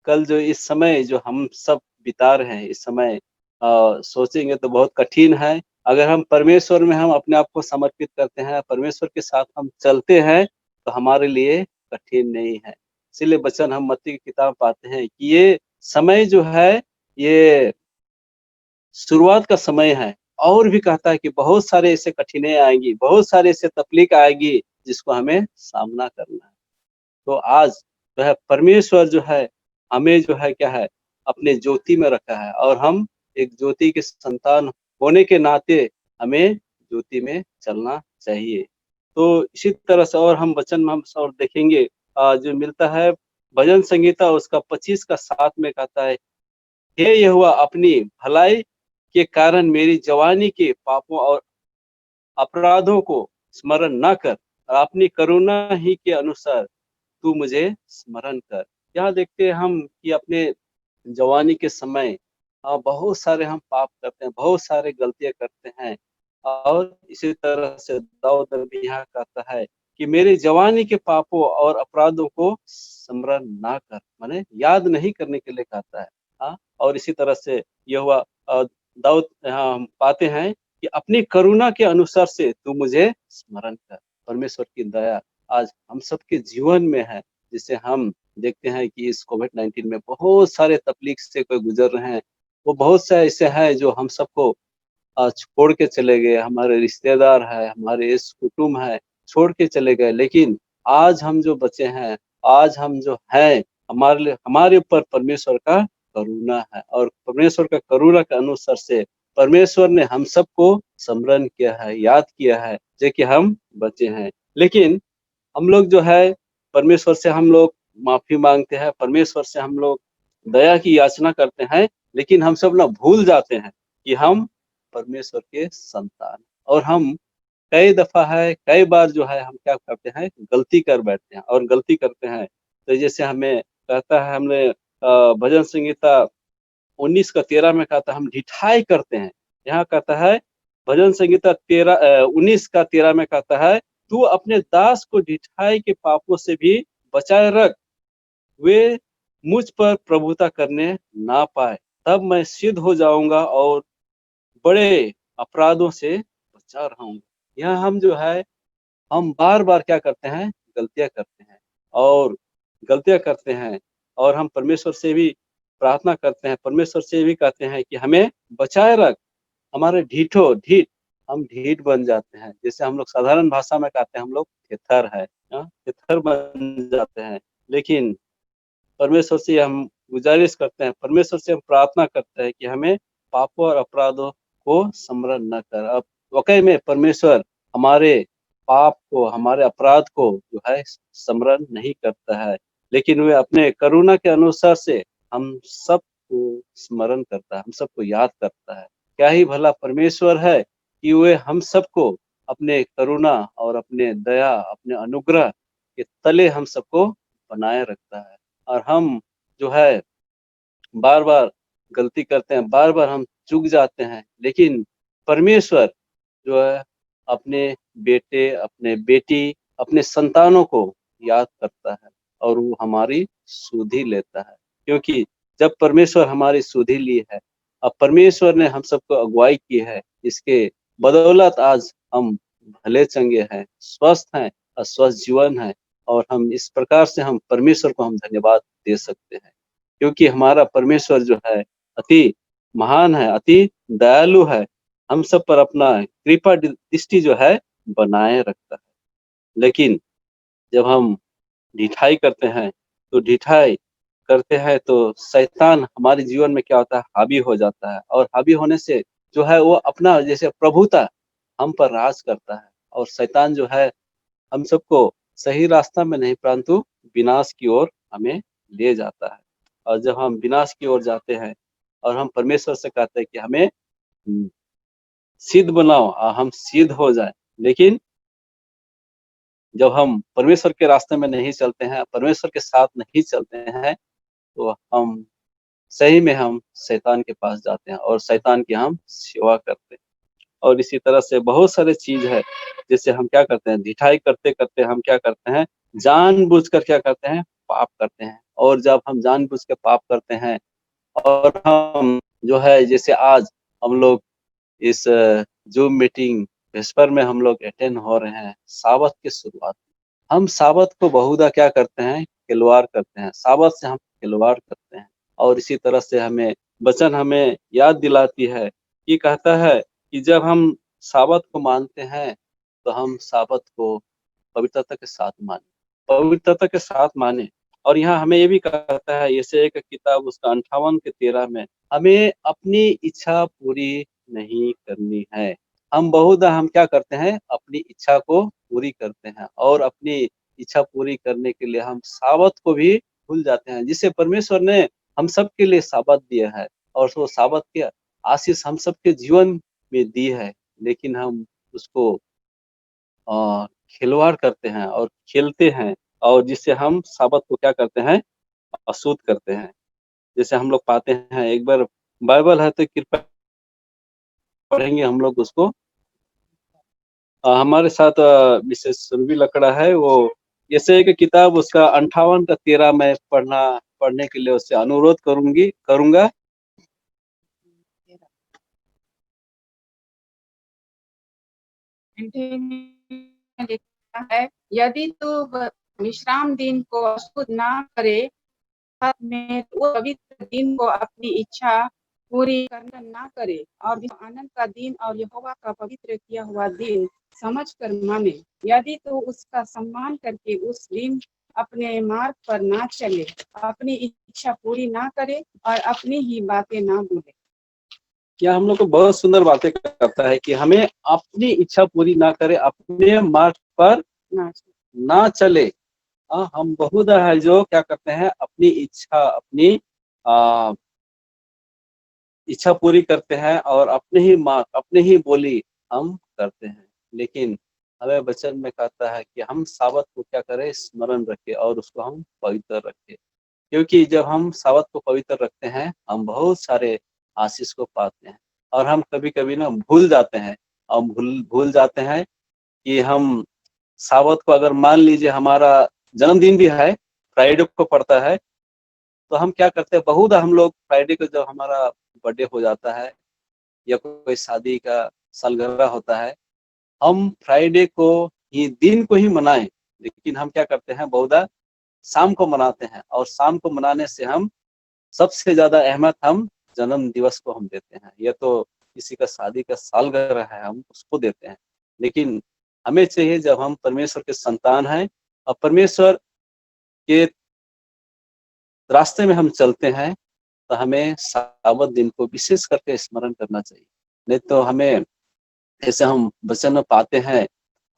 कल जो इस समय जो हम सब बिता रहे हैं, इस समय सोचेंगे तो बहुत कठिन है। अगर हम परमेश्वर में हम अपने आप को समर्पित करते हैं, परमेश्वर के साथ हम चलते हैं, तो हमारे लिए कठिन नहीं है। इसीलिए वचन हम मत्ती की किताब पाते हैं कि ये समय जो है ये शुरुआत का समय है। और भी कहता है कि बहुत सारे ऐसे कठिनाइयां आएंगी, बहुत सारे ऐसे तकलीफ आएगी जिसको हमें सामना करना है। तो आज जो है परमेश्वर जो है हमें जो है क्या है, अपने ज्योति में रखा है, और हम एक ज्योति के संतान होने के नाते हमें ज्योति में चलना चाहिए। तो इसी तरह से और हम वचन में हम और देखेंगे जो मिलता है भजन संगीता उसका 25 का 7 में कहता है, हे यहोवा अपनी भलाई के कारण मेरी जवानी के पापों और अपराधों को स्मरण न कर, और अपनी करुणा ही के अनुसार तू मुझे स्मरण कर। यहाँ देखते हैं हम कि अपने जवानी के समय बहुत सारे हम पाप करते हैं, बहुत सारे गलतियां करते हैं। और इसी तरह से दाऊद भी यहाँ कहता है कि मेरे जवानी के पापों और अपराधों को स्मरण ना कर, माने याद नहीं करने के लिए कहता है। और इसी तरह से यहोवा दाऊद यहाँ हम पाते हैं कि अपनी करुणा के अनुसार से तू मुझे स्मरण कर। परमेश्वर की दया आज हम सबके जीवन में है, जिसे हम देखते हैं कि इस कोविड-19 में बहुत सारे तकलीफ से कोई गुजर रहे हैं। वो बहुत से ऐसे हैं जो हम सबको छोड़ के चले गए, हमारे रिश्तेदार है, हमारे इस कुटुंब है, छोड़ के चले गए। लेकिन आज हम जो बचे हैं, आज हम जो हैं, हमारे ऊपर परमेश्वर का करुणा है, और परमेश्वर का करुणा के अनुसार से परमेश्वर ने हम सबको स्मरण किया है, याद किया है, जो कि हम बचे हैं। लेकिन हम लोग जो है परमेश्वर से हम लोग माफी मांगते हैं, परमेश्वर से हम लोग दया की याचना करते हैं, लेकिन हम सब ना भूल जाते हैं कि हम परमेश्वर के संतान, और हम कई बार जो है हम क्या करते हैं, गलती कर बैठते हैं और गलती करते हैं। तो जैसे हमें कहता है, हमने भजन संहिता 19 का 13 में कहता है हम ढिठाई करते हैं। यहाँ कहता है भजन संहिता 19 का 13 में कहता है, तू अपने दास को ढिठाई के पापों से भी बचाए रख, वे मुझ पर प्रभुता करने ना पाए, तब मैं सिद्ध हो जाऊंगा और बड़े अपराधों से बचा रहूंगा। यहाँ हम जो है हम बार बार क्या करते हैं, गलतियां करते हैं, और गलतियां करते हैं, और हम परमेश्वर से भी प्रार्थना करते हैं, परमेश्वर से भी कहते हैं कि हमें बचाए रख, हमारे ढीठ हम ढीठ बन जाते हैं। जैसे हम लोग साधारण भाषा में कहते हैं हम लोग थिथर है, थिथर बन जाते हैं। लेकिन परमेश्वर से हम गुजारिश करते हैं, परमेश्वर से हम प्रार्थना करते हैं कि हमें पापों और अपराधों को स्मरण न कर। अब वाकई में परमेश्वर हमारे पाप को, हमारे अपराध को जो है स्मरण नहीं करता है, लेकिन वे अपने करुणा के अनुसार से हम सबको स्मरण करता है, हम सबको याद करता है। क्या ही भला परमेश्वर है कि वे हम सबको अपने करुणा और अपने दया, अपने अनुग्रह के तले हम सबको बनाए रखता है। और हम जो है बार बार गलती करते हैं, बार बार हम चूक जाते हैं, लेकिन परमेश्वर जो है अपने बेटे, अपने बेटी, अपने संतानों को याद करता है, और वो हमारी सुधि लेता है। क्योंकि जब परमेश्वर हमारी सुधि ली है, अब परमेश्वर ने हम सबको अगुवाई की है, इसके बदौलत आज हम भले चंगे हैं, स्वस्थ हैं और स्वस्थ जीवन है, और हम इस प्रकार से हम परमेश्वर को हम धन्यवाद दे सकते हैं। क्योंकि हमारा परमेश्वर जो है अति महान है, अति दयालु है, हम सब पर अपना कृपा दृष्टि जो है बनाए रखता है। लेकिन जब हम ढिठाई करते हैं, तो ढिठाई करते हैं तो शैतान हमारे जीवन में क्या होता है, हावी हो जाता है, और हावी होने से जो है वो अपना जैसे प्रभुता हम पर राज करता है, और शैतान जो है हम सबको सही रास्ता में नहीं परंतु विनाश की ओर हमें ले जाता है। और जब हम विनाश की ओर जाते हैं और हम परमेश्वर से कहते हैं कि हमें सिद्ध बनाओ और हम सिद्ध हो जाए, लेकिन जब हम परमेश्वर के रास्ते में नहीं चलते हैं, परमेश्वर के साथ नहीं चलते हैं, तो हम सही में हम शैतान के पास जाते हैं और शैतान की हम सेवा करते हैं। और इसी तरह से बहुत सारे चीज है, जैसे हम क्या करते हैं, ढिठाई करते करते हम क्या करते हैं, जानबूझकर क्या करते हैं, पाप करते हैं। और जब हम जानबूझ के पाप करते हैं, और हम जो है जैसे आज हम लोग इस जूम मीटिंग वेस्पर में हम लोग अटेंड हो रहे हैं, साबत की शुरुआत, हम साबत को बहुधा क्या करते हैं, खिलवाड़ करते हैं, साबत से हम खिलवाड़ करते हैं। और इसी तरह से हमें वचन हमें याद दिलाती है, ये कहता है कि जब हम साबत को मानते हैं, तो हम साबत को पवित्रता के साथ माने, पवित्रता के साथ माने। और यहाँ हमें ये भी कहता है, यशायाह का किताब उसका 58 के 13 में, हमें अपनी इच्छा पूरी नहीं करनी है। हम बहुधा हम क्या करते हैं, अपनी इच्छा को पूरी करते हैं, और अपनी इच्छा पूरी करने के लिए हम साबत को भी भूल जाते हैं, जिसे परमेश्वर ने हम सबके लिए साबत दिया है, और वो साबत के आशीष हम सबके जीवन में दी है। लेकिन हम उसको खिलवाड़ करते हैं और खेलते हैं, और जिससे हम साबत को क्या करते हैं, अशुद्ध करते हैं। जैसे हम लोग पाते हैं, एक बार बाइबल है तो कृपया पढ़ेंगे हम लोग उसको। हमारे साथ मिसेस सुरभि लकड़ा है, वो यशायाह की किताब उसका 58 का 13 मैं पढ़ने के लिए उससे अनुरोध करूंगा। में लिखा है, यदि तू विश्राम दिन को अशुद्ध ना करे, में वो पवित्र दिन को अपनी इच्छा पूरी करना ना करे, और आनंद का दिन और यहोवा का पवित्र किया हुआ दिन समझ कर माने, यदि तो उसका सम्मान करके उस दिन अपने मार्ग पर ना चले, अपनी इच्छा पूरी ना करे और अपनी ही बातें ना बोले। यह हम लोग को बहुत सुंदर बातें करता है कि हमें अपनी इच्छा पूरी ना करे, अपने मार्ग पर ना ना चले। हम बहुत है जो क्या करते हैं, अपनी इच्छा पूरी करते हैं और अपने ही मार्ग, अपने ही बोली हम करते हैं। लेकिन हमें वचन में कहता है कि हम साबत को क्या करें, स्मरण रखें और उसको हम पवित्र रखें। क्योंकि जब हम साबत को पवित्र रखते हैं, हम बहुत सारे आशीष को पाते हैं। और हम कभी कभी ना भूल जाते हैं, हम भूल जाते हैं कि हम साबत को, अगर मान लीजिए हमारा जन्मदिन भी है, फ्राइडे को पड़ता है, तो हम क्या करते हैं, बहुत हम लोग फ्राइडे को जब हमारा बर्थडे हो जाता है या कोई शादी का सालगिरह होता है, हम फ्राइडे को ही, दिन को ही मनाएं, लेकिन हम क्या करते हैं, बहुधा शाम को मनाते हैं। और शाम को मनाने से हम सबसे ज्यादा अहमियत हम जन्म दिवस को हम देते हैं। यह तो किसी का शादी का सालगिरह है, हम उसको देते हैं। लेकिन हमें चाहिए, जब हम परमेश्वर के संतान हैं और परमेश्वर के रास्ते में हम चलते हैं, तो हमें साबत दिन को विशेष करके स्मरण करना चाहिए। नहीं तो हमें, जैसे हम वचन में पाते हैं,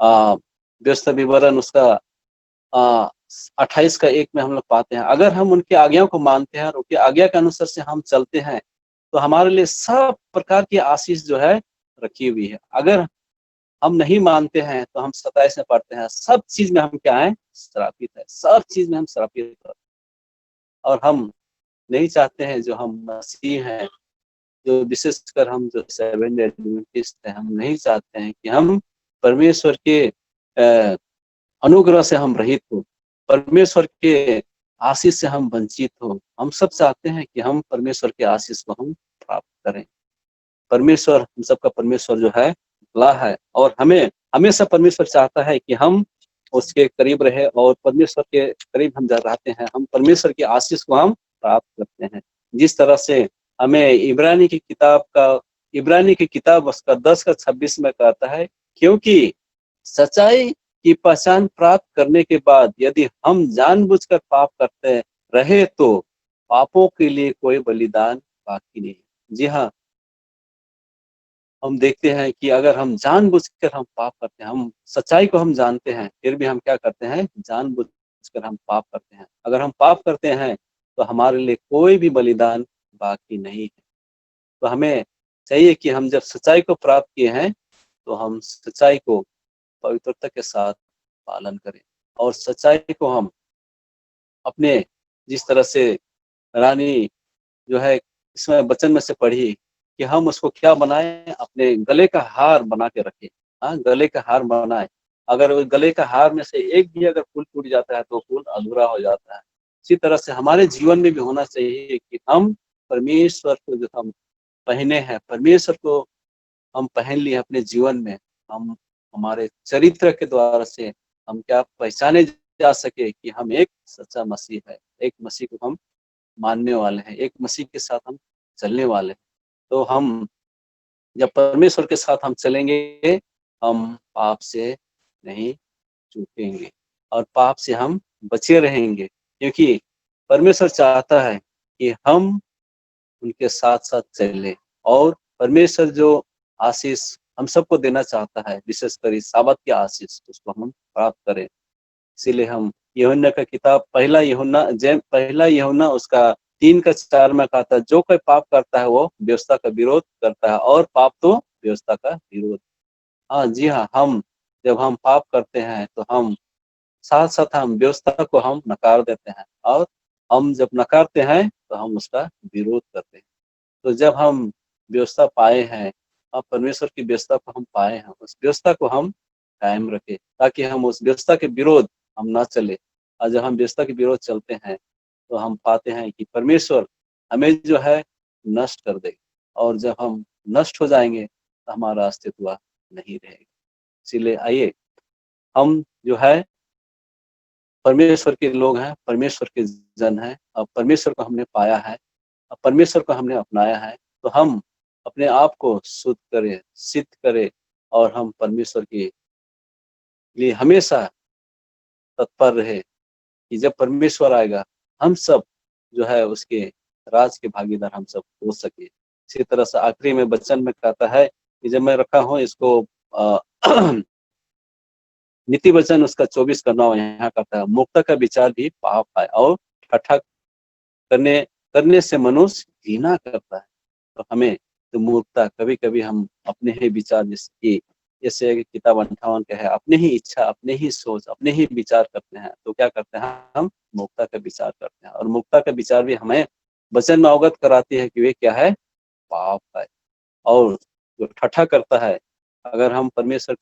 व्यवस्था विवरण उसका 28 का 1 में हम लोग पाते हैं, अगर हम उनकी आज्ञाओं को मानते हैं और उनकी आज्ञा के अनुसार से हम चलते हैं, तो हमारे लिए सब प्रकार की आशीष जो है रखी हुई है। अगर हम नहीं मानते हैं, तो हम 27 में पढ़ते हैं, सब चीज में हम क्या है, श्रापित है, सब चीज में हम श्रापित है। और हम नहीं चाहते हैं, जो हम मसीह हैं, जो विशेषकर हम जो सेवेंथ डे एडवेंटिस्ट हैं, हम नहीं चाहते हैं कि हम परमेश्वर के अनुग्रह से हम रहित हो, परमेश्वर के आशीष से हम वंचित हो। हम सब चाहते हैं कि हम परमेश्वर के आशीष को हम प्राप्त करें। परमेश्वर, हम सबका परमेश्वर जो है भला है, और हमें हमेशा परमेश्वर चाहता है कि हम उसके करीब रहे, और परमेश्वर के करीब हम जब रहते हैं, हम परमेश्वर की आशीष को हम प्राप्त करते हैं। जिस तरह से हमें इब्रानी की किताब उसका 10 का 26 में कहता है, क्योंकि सच्चाई की पहचान प्राप्त करने के बाद यदि हम जानबूझकर पाप करते रहे, तो पापों के लिए कोई बलिदान बाकी नहीं। जी हाँ, हम देखते हैं कि अगर हम जानबूझकर हम पाप करते हैं, हम सच्चाई को हम जानते हैं, फिर भी हम क्या करते हैं, जानबूझकर हम पाप करते हैं। अगर हम पाप करते हैं, तो हमारे लिए कोई भी बलिदान बाकी नहीं है। तो हमें चाहिए कि हम जब सच्चाई को प्राप्त किए हैं, तो हम सच्चाई को पवित्रता के साथ पालन करें, और सच्चाई को हम अपने, जिस तरह से रानी जो है इसमें वचन में से पढ़ी, कि हम उसको क्या बनाएं, अपने गले का हार बना के रखें। गले का हार बनाएं। अगर उस गले का हार में से एक भी अगर फूल टूट जाता है, तो फूल अधूरा हो जाता है। इसी तरह से हमारे जीवन में भी होना चाहिए कि हम परमेश्वर को जो हम पहने हैं, परमेश्वर को हम पहन लिए अपने जीवन में, हम हमारे चरित्र के द्वारा से हम क्या पहचाने जा सके कि हम एक सच्चा मसीह है, एक मसीह को हम मानने वाले हैं, एक मसीह के साथ हम चलने वाले हैं। तो हम जब परमेश्वर के साथ हम चलेंगे, हम पाप से नहीं चूकेंगे और पाप से हम बचे रहेंगे, क्योंकि परमेश्वर चाहता है कि हम उनके साथ साथ चलें। और परमेश्वर जो आशीष हम सबको देना चाहता है, विशेषकर इस साबत की आशीष, उसको हम प्राप्त करें। इसीलिए हम यूहन्ना का किताब पहला यूहन्ना उसका 3 का 4 में कहता है, जो कोई पाप करता है वो व्यवस्था का विरोध करता है, और पाप तो व्यवस्था का विरोध। जी हाँ, हम जब हम पाप करते हैं, तो हम साथ साथ हम व्यवस्था को हम नकार देते हैं, और हम जब नकारते हैं, तो हम उसका विरोध करते हैं। तो जब हम व्यवस्था पाए हैं, और परमेश्वर की व्यवस्था को हम पाए हैं, उस व्यवस्था को हम कायम रखें, ताकि हम उस व्यवस्था के विरोध हम ना चले। और जब हम व्यवस्था के विरोध चलते हैं, तो हम पाते हैं कि परमेश्वर हमें जो है नष्ट कर देगा, और जब हम नष्ट हो जाएंगे, तो हमारा अस्तित्व नहीं रहेगा। इसीलिए आइए, हम जो है परमेश्वर के लोग हैं, परमेश्वर के जन हैं, और परमेश्वर को हमने पाया है, और परमेश्वर को हमने अपनाया है, तो हम अपने आप को शुद्ध करें, सिद्ध करें, और हम परमेश्वर के लिए हमेशा तत्पर रहे, कि जब परमेश्वर आएगा हम सब जो है उसके राज के भागीदार हम सब हो सके। इसी तरह से आखिरी में वचन में कहता है कि जब मैं रखा हूँ इसको नीति वचन उसका 24 का 9 यहाँ कहता है, मुक्ता का विचार भी पाप है और ठट्ठा करने से मनुष्य घृणा करता है। तो हमें तो मूर्खता, कभी कभी हम अपने ही विचार, जैसे किताब 58 का है, अपने ही इच्छा, अपने ही सोच, अपने ही विचार करते हैं। तो क्या करते हैं हम मूर्खता का विचार करते हैं, और मूर्खता का विचार भी हमें वचन में अवगत कराती है कि वे क्या है, पाप है। और जो ठट्ठा करता है, अगर हम परमेश्वर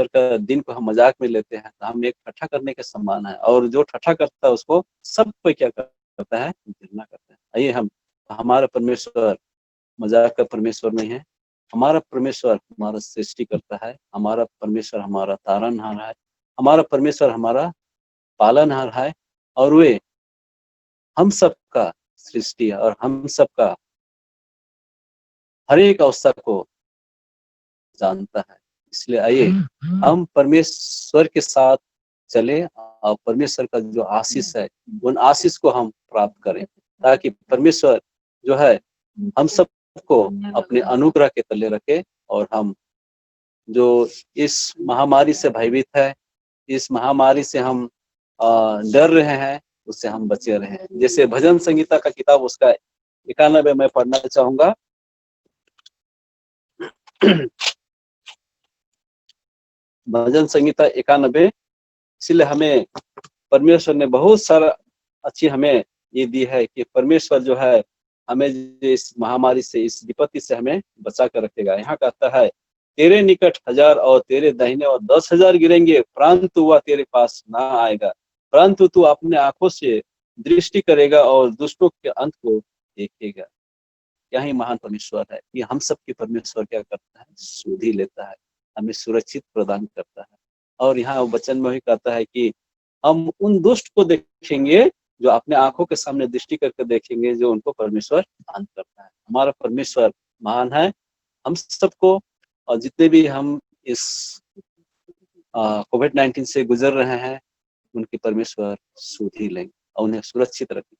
का दिन को हम मजाक में लेते हैं तो हम एक ठट्ठा करने के समान है, और जो ठट्ठा करता है उसको सब कोई क्या करता है, घृणा करता है। आइए हम, हमारा परमेश्वर मजाक का परमेश्वर नहीं है। हमारा परमेश्वर हमारा सृष्टि करता है, हमारा परमेश्वर हमारा तारनहार है, हमारा परमेश्वर हमारा पालनहार है, और वे हम सबका सृष्टि है और हम सबका हर एक अवस्था को जानता है। इसलिए आइए हम परमेश्वर के साथ चले और परमेश्वर का जो आशीष है उन आशीष को हम प्राप्त करें, ताकि परमेश्वर जो है हम सबको अपने अनुग्रह के तले रखे, और हम जो इस महामारी से भयभीत है, इस महामारी से हम डर रहे हैं, उससे हम बचे रहे। जैसे भजन संगीता का किताब उसका 91 मैं पढ़ना चाहूंगा। भजन संगीता 91। इसलिए हमें परमेश्वर ने बहुत सारा अच्छी हमें ये दी है कि परमेश्वर जो है हमें इस महामारी से, इस विपत्ति से हमें बचा कर रखेगा। यहाँ कहता है, तेरे निकट 1000 और तेरे दाहिने और 10,000 गिरेंगे, परंतु वह तेरे पास ना आएगा, परंतु तू अपने आंखों से दृष्टि करेगा और दुष्टों के अंत को देखेगा। क्या ही महान परमेश्वर है। ये हम सबके परमेश्वर क्या करता है, सुधि लेता है, हमें सुरक्षित प्रदान करता है। और यहाँ वचन में भी कहता है कि हम उन दुष्ट को देखेंगे जो अपने आंखों के सामने दृष्टि करके देखेंगे, जो उनको परमेश्वर शांत करता है। हमारा परमेश्वर महान है। हम सबको, और जितने भी हम इस कोविड-19 से गुजर रहे हैं, उनके परमेश्वर सुधि लेंगे और उन्हें सुरक्षित रखेंगे।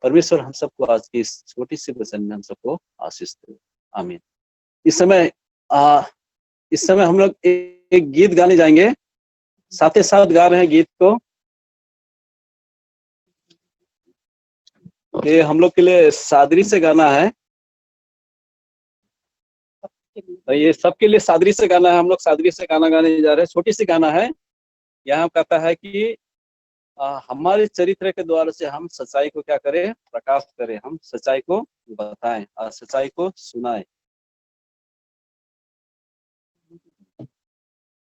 परमेश्वर हम सबको आज की इस छोटी सी वचन में हम सबको आशीष दे। आमीन। इस समय हम लोग एक गीत गाने जाएंगे, साथ ही साथ गा रहे हैं गीत को। ये हम लोग के लिए सादरी से गाना है, ये सबके लिए सादरी से गाना है। हम लोग सादरी से गाना गाने जा रहे हैं। छोटी सी गाना है। यहाँ कहता है कि हमारे चरित्र के द्वारा से हम सच्चाई को क्या करें, प्रकाश करें, हम सच्चाई को बताएं और सच्चाई को सुनाएं।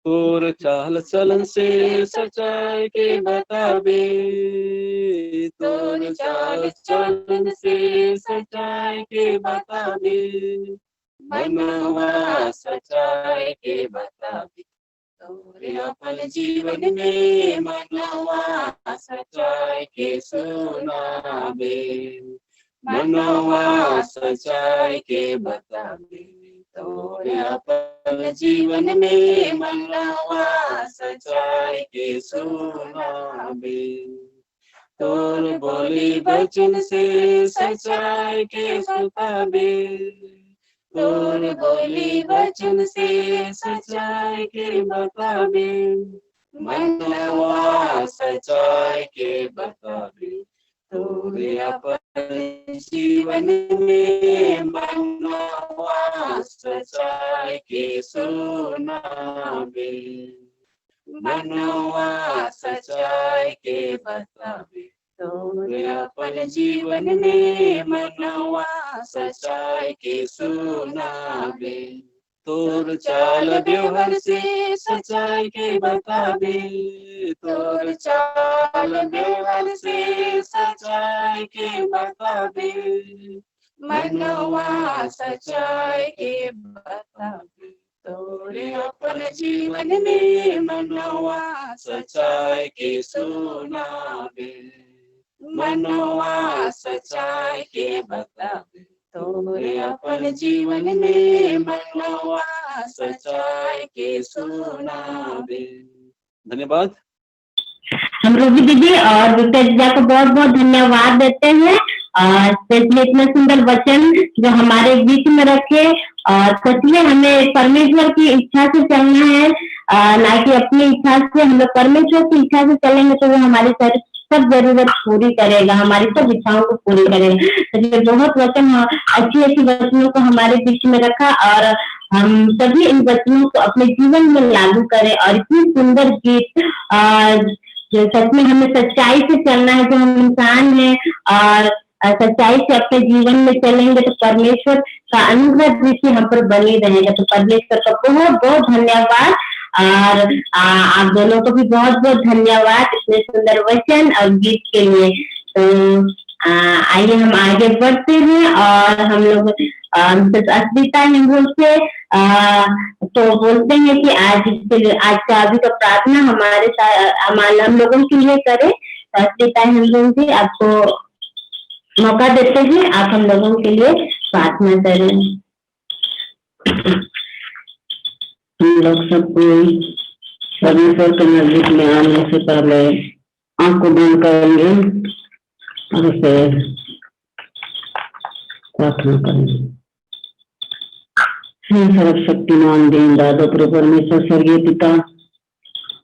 तोर चाल चलन से सच्चाई के बताबे, तोर चाल चलन से सच्चाई के बताबे, मनवा सच्चाई के बताबे, तोरे अपन जीवन में मनवा सच्चाई के सुनाबे, मनवा सच्चाई के बताबे, तोरे अपन जीवन में मनवा सच्चाई के सुनाबे, तोर बोली वचन से सच्चाई के बताबे, तोर बोली वचन से सच्चाई के बताबे, मनवा सच्चाई के बताबे, तोरे अपन जीवन में मनवा सच्चाई के सुनाबे, मनवा सच्चाई के बताबे, तोरे अपन जीवन में मनवा सच्चाई के सुनाबे, तोर चाल व्यवहार से सच्चाई के बताबे, तोर चाल व्यवहार से सच्चाई के बताबे, मनवा सच्चाई के बताबे, तोरे अपन जीवन में मनवा सच्चाई के सुनाबे, मनवा सच्चाई के बताबे, तोरे अपन जीवन में मनवा सच्चाई के सुनाबे। धन्यवाद। हम रूबी दीदी और विक्टर को बहुत बहुत धन्यवाद देते हैं और स्पेशली इतना सुंदर वचन जो हमारे बीच में रखे। और सच में हमें परमेश्वर की इच्छा से चलना है, ना कि अपनी इच्छा से। हम लोग परमेश्वर की इच्छा से चलेंगे तो वो हमारी सब जरूरत पूरी करेगा, हमारी सब इच्छाओं को पूरी करेगा। तो बहुत वचन, अच्छी अच्छी वचनों को हमारे बीच में रखा और हम सभी इन वचनों को अपने जीवन में लागू करें। और इतनी सुंदर गीत, जो सच में हमें सच्चाई से चलना है, जो हम इंसान हैं और सच्चाई से अपने जीवन में चलेंगे तो परमेश्वर का अनुग्रह दृष्टि हम पर बनी रहेगा। तो परमेश्वर का बहुत बहुत धन्यवाद और आप दोनों को भी बहुत बहुत धन्यवाद इतने सुंदर वचन और गीत के लिए। तो आइए हम आगे बढ़ते हैं और हम लोग अस्मिता हिंदू से तो बोलते हैं कि आज का अभी तो प्रार्थना हमारे साथ हम लोगों के लिए करें। तो अस्मिता हिंदू जी आपको मौका देते हैं, आप हम लोगों के लिए प्रार्थना करें। हम लोग सब कोई परमेश्वर के नजदीक में आने से पहले आंख को बंद करेंगे और उसे प्रार्थना करेंगे। सर्वशक्तिमान दीन दादा प्रभु परमेश्वर स्वर्गीय पिता,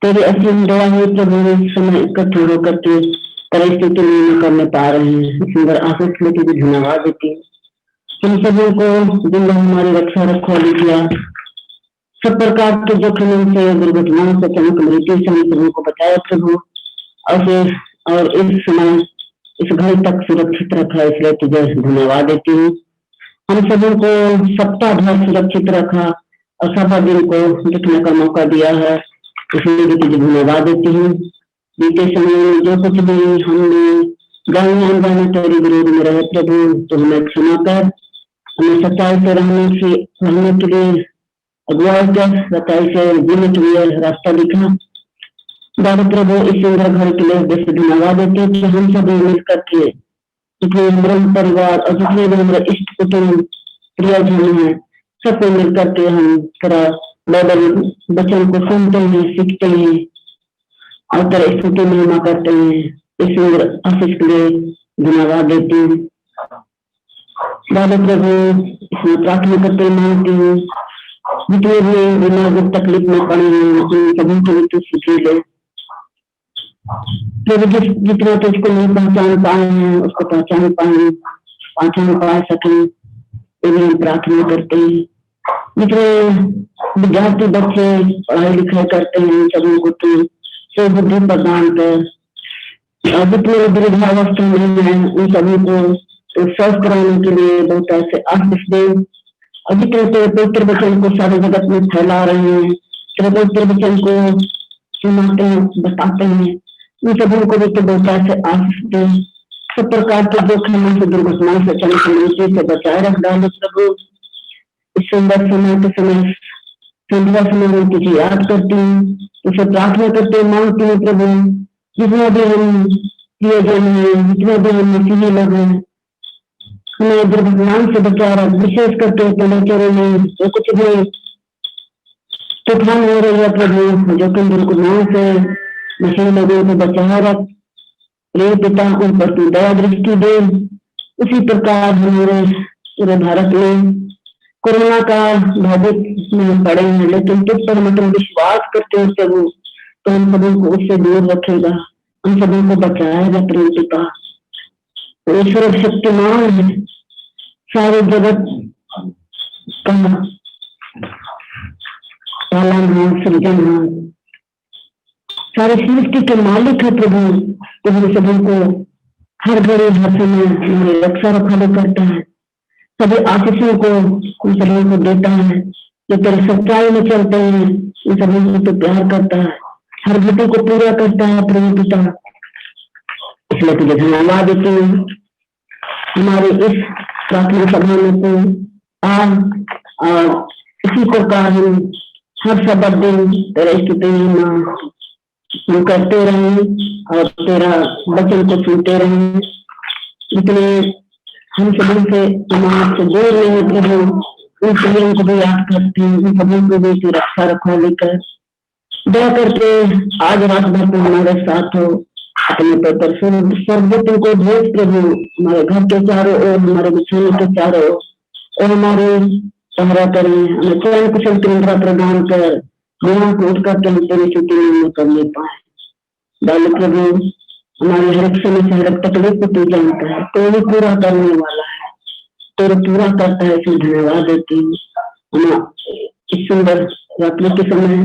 तेरी असीम दया है प्रभु, इस समय इकट्ठे होकर के परिस्थिति नहीं करने पा रहे हैं। सुंदर आशीष लेके भी धन्यवाद देती हम सभी को दिन हमारी रक्षा रखवाली किया, सब प्रकार के जोखिमों से, दुर्घटनाओं से, चमक मृत्यु से हम सभी को बचाया प्रभु। और इस समय इस घड़ी तक सुरक्षित रखा, इसलिए तुझे धन्यवाद देती हूँ। हम सभी को सप्ताह भर सुरक्षित रखा और सभा दिन को दिखने का मौका दिया है, इसलिए भी तुझे धन्यवाद देती हूँ। बीते समय में जो कुछ भी हमने जाने अनजाने तेरे विरोध में रहे प्रभु, तो हमें क्षमा कर, हमें सच्चाई से रहने के लिए अगुवाई कर, सच्चाई से जीने के लिए रास्ता दिखा। दादा प्रभु इस सुंदर घर के लिए जैसे धन्यवाद देते कि हम सभी मिल करके जितने हमारे परिवार और जितने भी हमारे इष्ट कुटुंब प्रियजन है, सबको मिल करके हम तेरा बाइबल वचन को सुनते हैं, सीखते हैं और तेरा स्तुति महिमा करते हैं। इस सुंदर आशीष के लिए धन्यवाद देती हूँ। दादा प्रभु इसमें प्रार्थना करते मांगती हूँ, जितने भी दिमाग तकलीफ में पड़े हैं उन सभी को तू सीखे ले प्रभु। जितना तुझको नहीं पहचान पाए हैं उसको पहचान पा सके, ये भी हम प्रार्थना करते हैं। जितने विद्यार्थी बच्चे पढ़ाई लिखाई करते हैं सभी को तू से बुद्धि प्रदान कर, और जितने वृद्धावस्था में है उन सभी को तो स्वस्थ कराने के लिए बहुत ऐसे आशीष दे। और जितने तेरे पवित्र वचन को सारे जगत में फैला रहे हैं, तेरे पवित्र वचन को सुनाते हैं, बताते हैं, उन सभी को भी तो बहुत ऐसे आशीष दे। सब प्रकार के जोखिमों से, दुर्घटनाओं से, चमक मृत्यु से बचाए रख डाले प्रभु। इस सुंदर समय के समय संध्या समय में तुझे याद करती हूँ, तुझे प्रार्थना करते मांगती हूँ प्रभु। जितना भी हम प्रियजन है, जितने भी हम मसीही लोग हैं, हमें दुर्घटनाओं से बचा रख, विशेष करके चलो में जो कुछ भी तूफान हो रही है प्रभु, जोखिम दुर्घटनाओं से मसीही लोगों को बचा रख। प्रिय पिता उन पर तू दया दृष्टि दे। उसी प्रकार हमारे पूरे भारत में कोरोना का भयभीत में हम पड़े हैं, लेकिन तुझ पर मतलब विश्वास करते हैं प्रभु, तो हम सभी को उससे दूर रखेगा, हम सभी को बचाएगा प्रिय पिता। ईश्वर शक्तिमान है, सारे जगत का पालनहार, सृजनहार, सारे सृष्टि के मालिक है प्रभु। तो हम सभी को हर घड़ी हर समय हमारी रक्षा रखाली करता है, सभी आशीषों को उन सभी को देता है। जो तेरे सच्चाई में चलते हैं उन सभी को तो प्यार करता है, हर घटी को पूरा करता है प्रभु पिता। इसलिए तुझे धन्यवाद देती हूँ। हमारे इस प्रार्थना सभा में तो और इसी प्रकार हम हर शब्द दिन तेरे स्तुति हम करते रहें और तेरा वचन को सुनते रहें। जितने हम सभी से समाज से दूर नहीं प्रभु, उन सभी को भी याद करते हैं, उन सभी को भी रक्षा रखो लेकर दया करके आज रात भर तुम हमारे साथ हो। अपने पर स्वर्गदूतों को भेज प्रभु हमारे घर के चारों ओर, हमारे बिछाने के चारों ओर, और हमारे पहरा करें, हमें चैन कुशल निद्रा प्रदान कर, यहाँ को उठकर तुम तेरी छुट्टी में करने पाए। बाल प्रभु हमारी हर एक समय से हर एक तकलीफ को तू जानता है, तो भी पूरा करने वाला है, तो पूरा करता है, इसमें धन्यवाद देती हूँ। हम इस सुंदर रात्रि के समय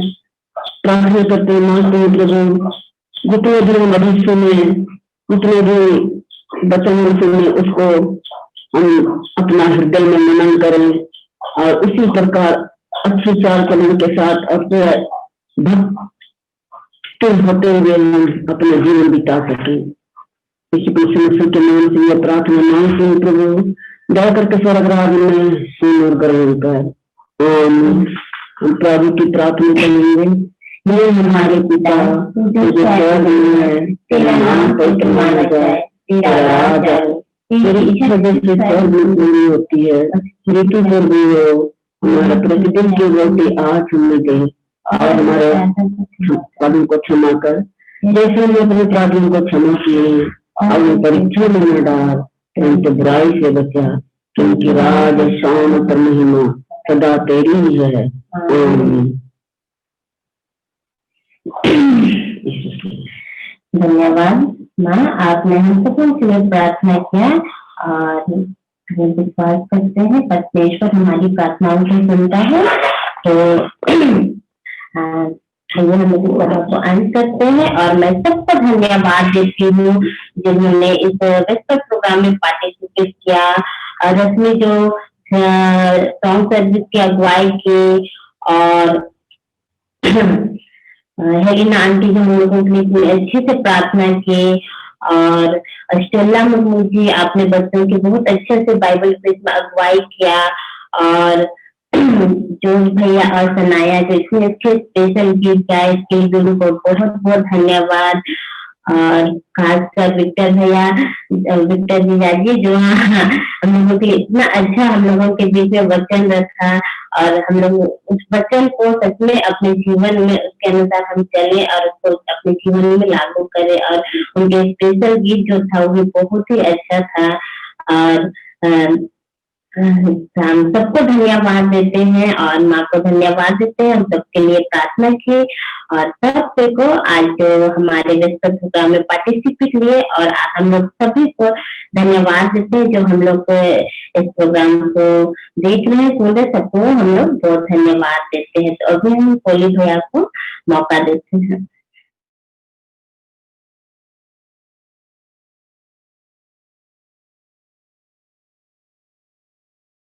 प्रार्थना करते हैं, मांगते हैं प्रभु जितने भी मरीज सुने, जितने भी बचन सुने, उसको हम अपना हृदय में मनन करें और उसी प्रकार अच्छे चाल चलन के साथ अपने भक्ति होते हुए हम अपना जीवन बिता सके। इसी मसीह के नाम से यह प्रार्थना मांगते हैं प्रभु, दया करके स्वर्गराज में सुन और ग्रहण कर। हम प्रभु की प्रार्थना करेंगे। ये हमारे पिता जो स्वर्ग में है, तेरा नाम पवित्र माना जाए, तेरा राज आए, तेरी इच्छा जैसे स्वर्ग में पूरी होती है, ऋतु पर भी हो। हमारा प्रतिदिन की रोटी आज हमें दे और हमारे अपराधों को क्षमा कर, जैसे हम अपने अपराधियों को क्षमा किए, और परीक्षा में न डाल, परंतु बुराई से बचा, क्योंकि राज शान और महिमा सदा तेरी ही है। आमीन। धन्यवाद माँ, आपने हम सबों के लिए प्रार्थना किया और हम विश्वास करते हैं परमेश्वर हमारी प्रार्थनाओं को सुनता है। तो आइए हम इस सभा को अंत करते हैं और मैं सबको धन्यवाद देती हूँ जिन्होंने इस वेस्पर प्रोग्राम में पार्टिसिपेट किया, और रश्मि जो सॉन्ग सर्विस की अगुवाई की, और हेलिना आंटी जो हम लोगों के लिए अच्छे से प्रार्थना की, और स्टेला मुर्मू जी आपने बच्चों की बहुत अच्छे से बाइबल क्विज में अगुवाई किया, और जोश भैया और सनाया जो इतने अच्छे स्पेशल गीत गाए, इसके लिए उनको बहुत बहुत धन्यवाद। और खासकर विक्टर भैया, विक्टर जीजाजी जो हम लोगों के इतना अच्छा हम लोगों के बीच में वचन रखा, और हम लोग उस वचन को सच में अपने जीवन में उसके अनुसार हम चले और उसको अपने जीवन में लागू करें। और उनके स्पेशल गीत जो था वो बहुत ही अच्छा था। और हम सबको धन्यवाद देते हैं और माँ को धन्यवाद देते हैं, हम सबके लिए प्रार्थना की, और सबसे को आज जो हमारे वेस्पर प्रोग्राम में पार्टिसिपेट लिए, और हम लोग सभी को धन्यवाद देते हैं जो हम लोग इस प्रोग्राम को देख रहे हैं, सुन रहे, सबको हम लोग बहुत धन्यवाद देते हैं। तो अभी हम कोली भैया को मौका देते हैं।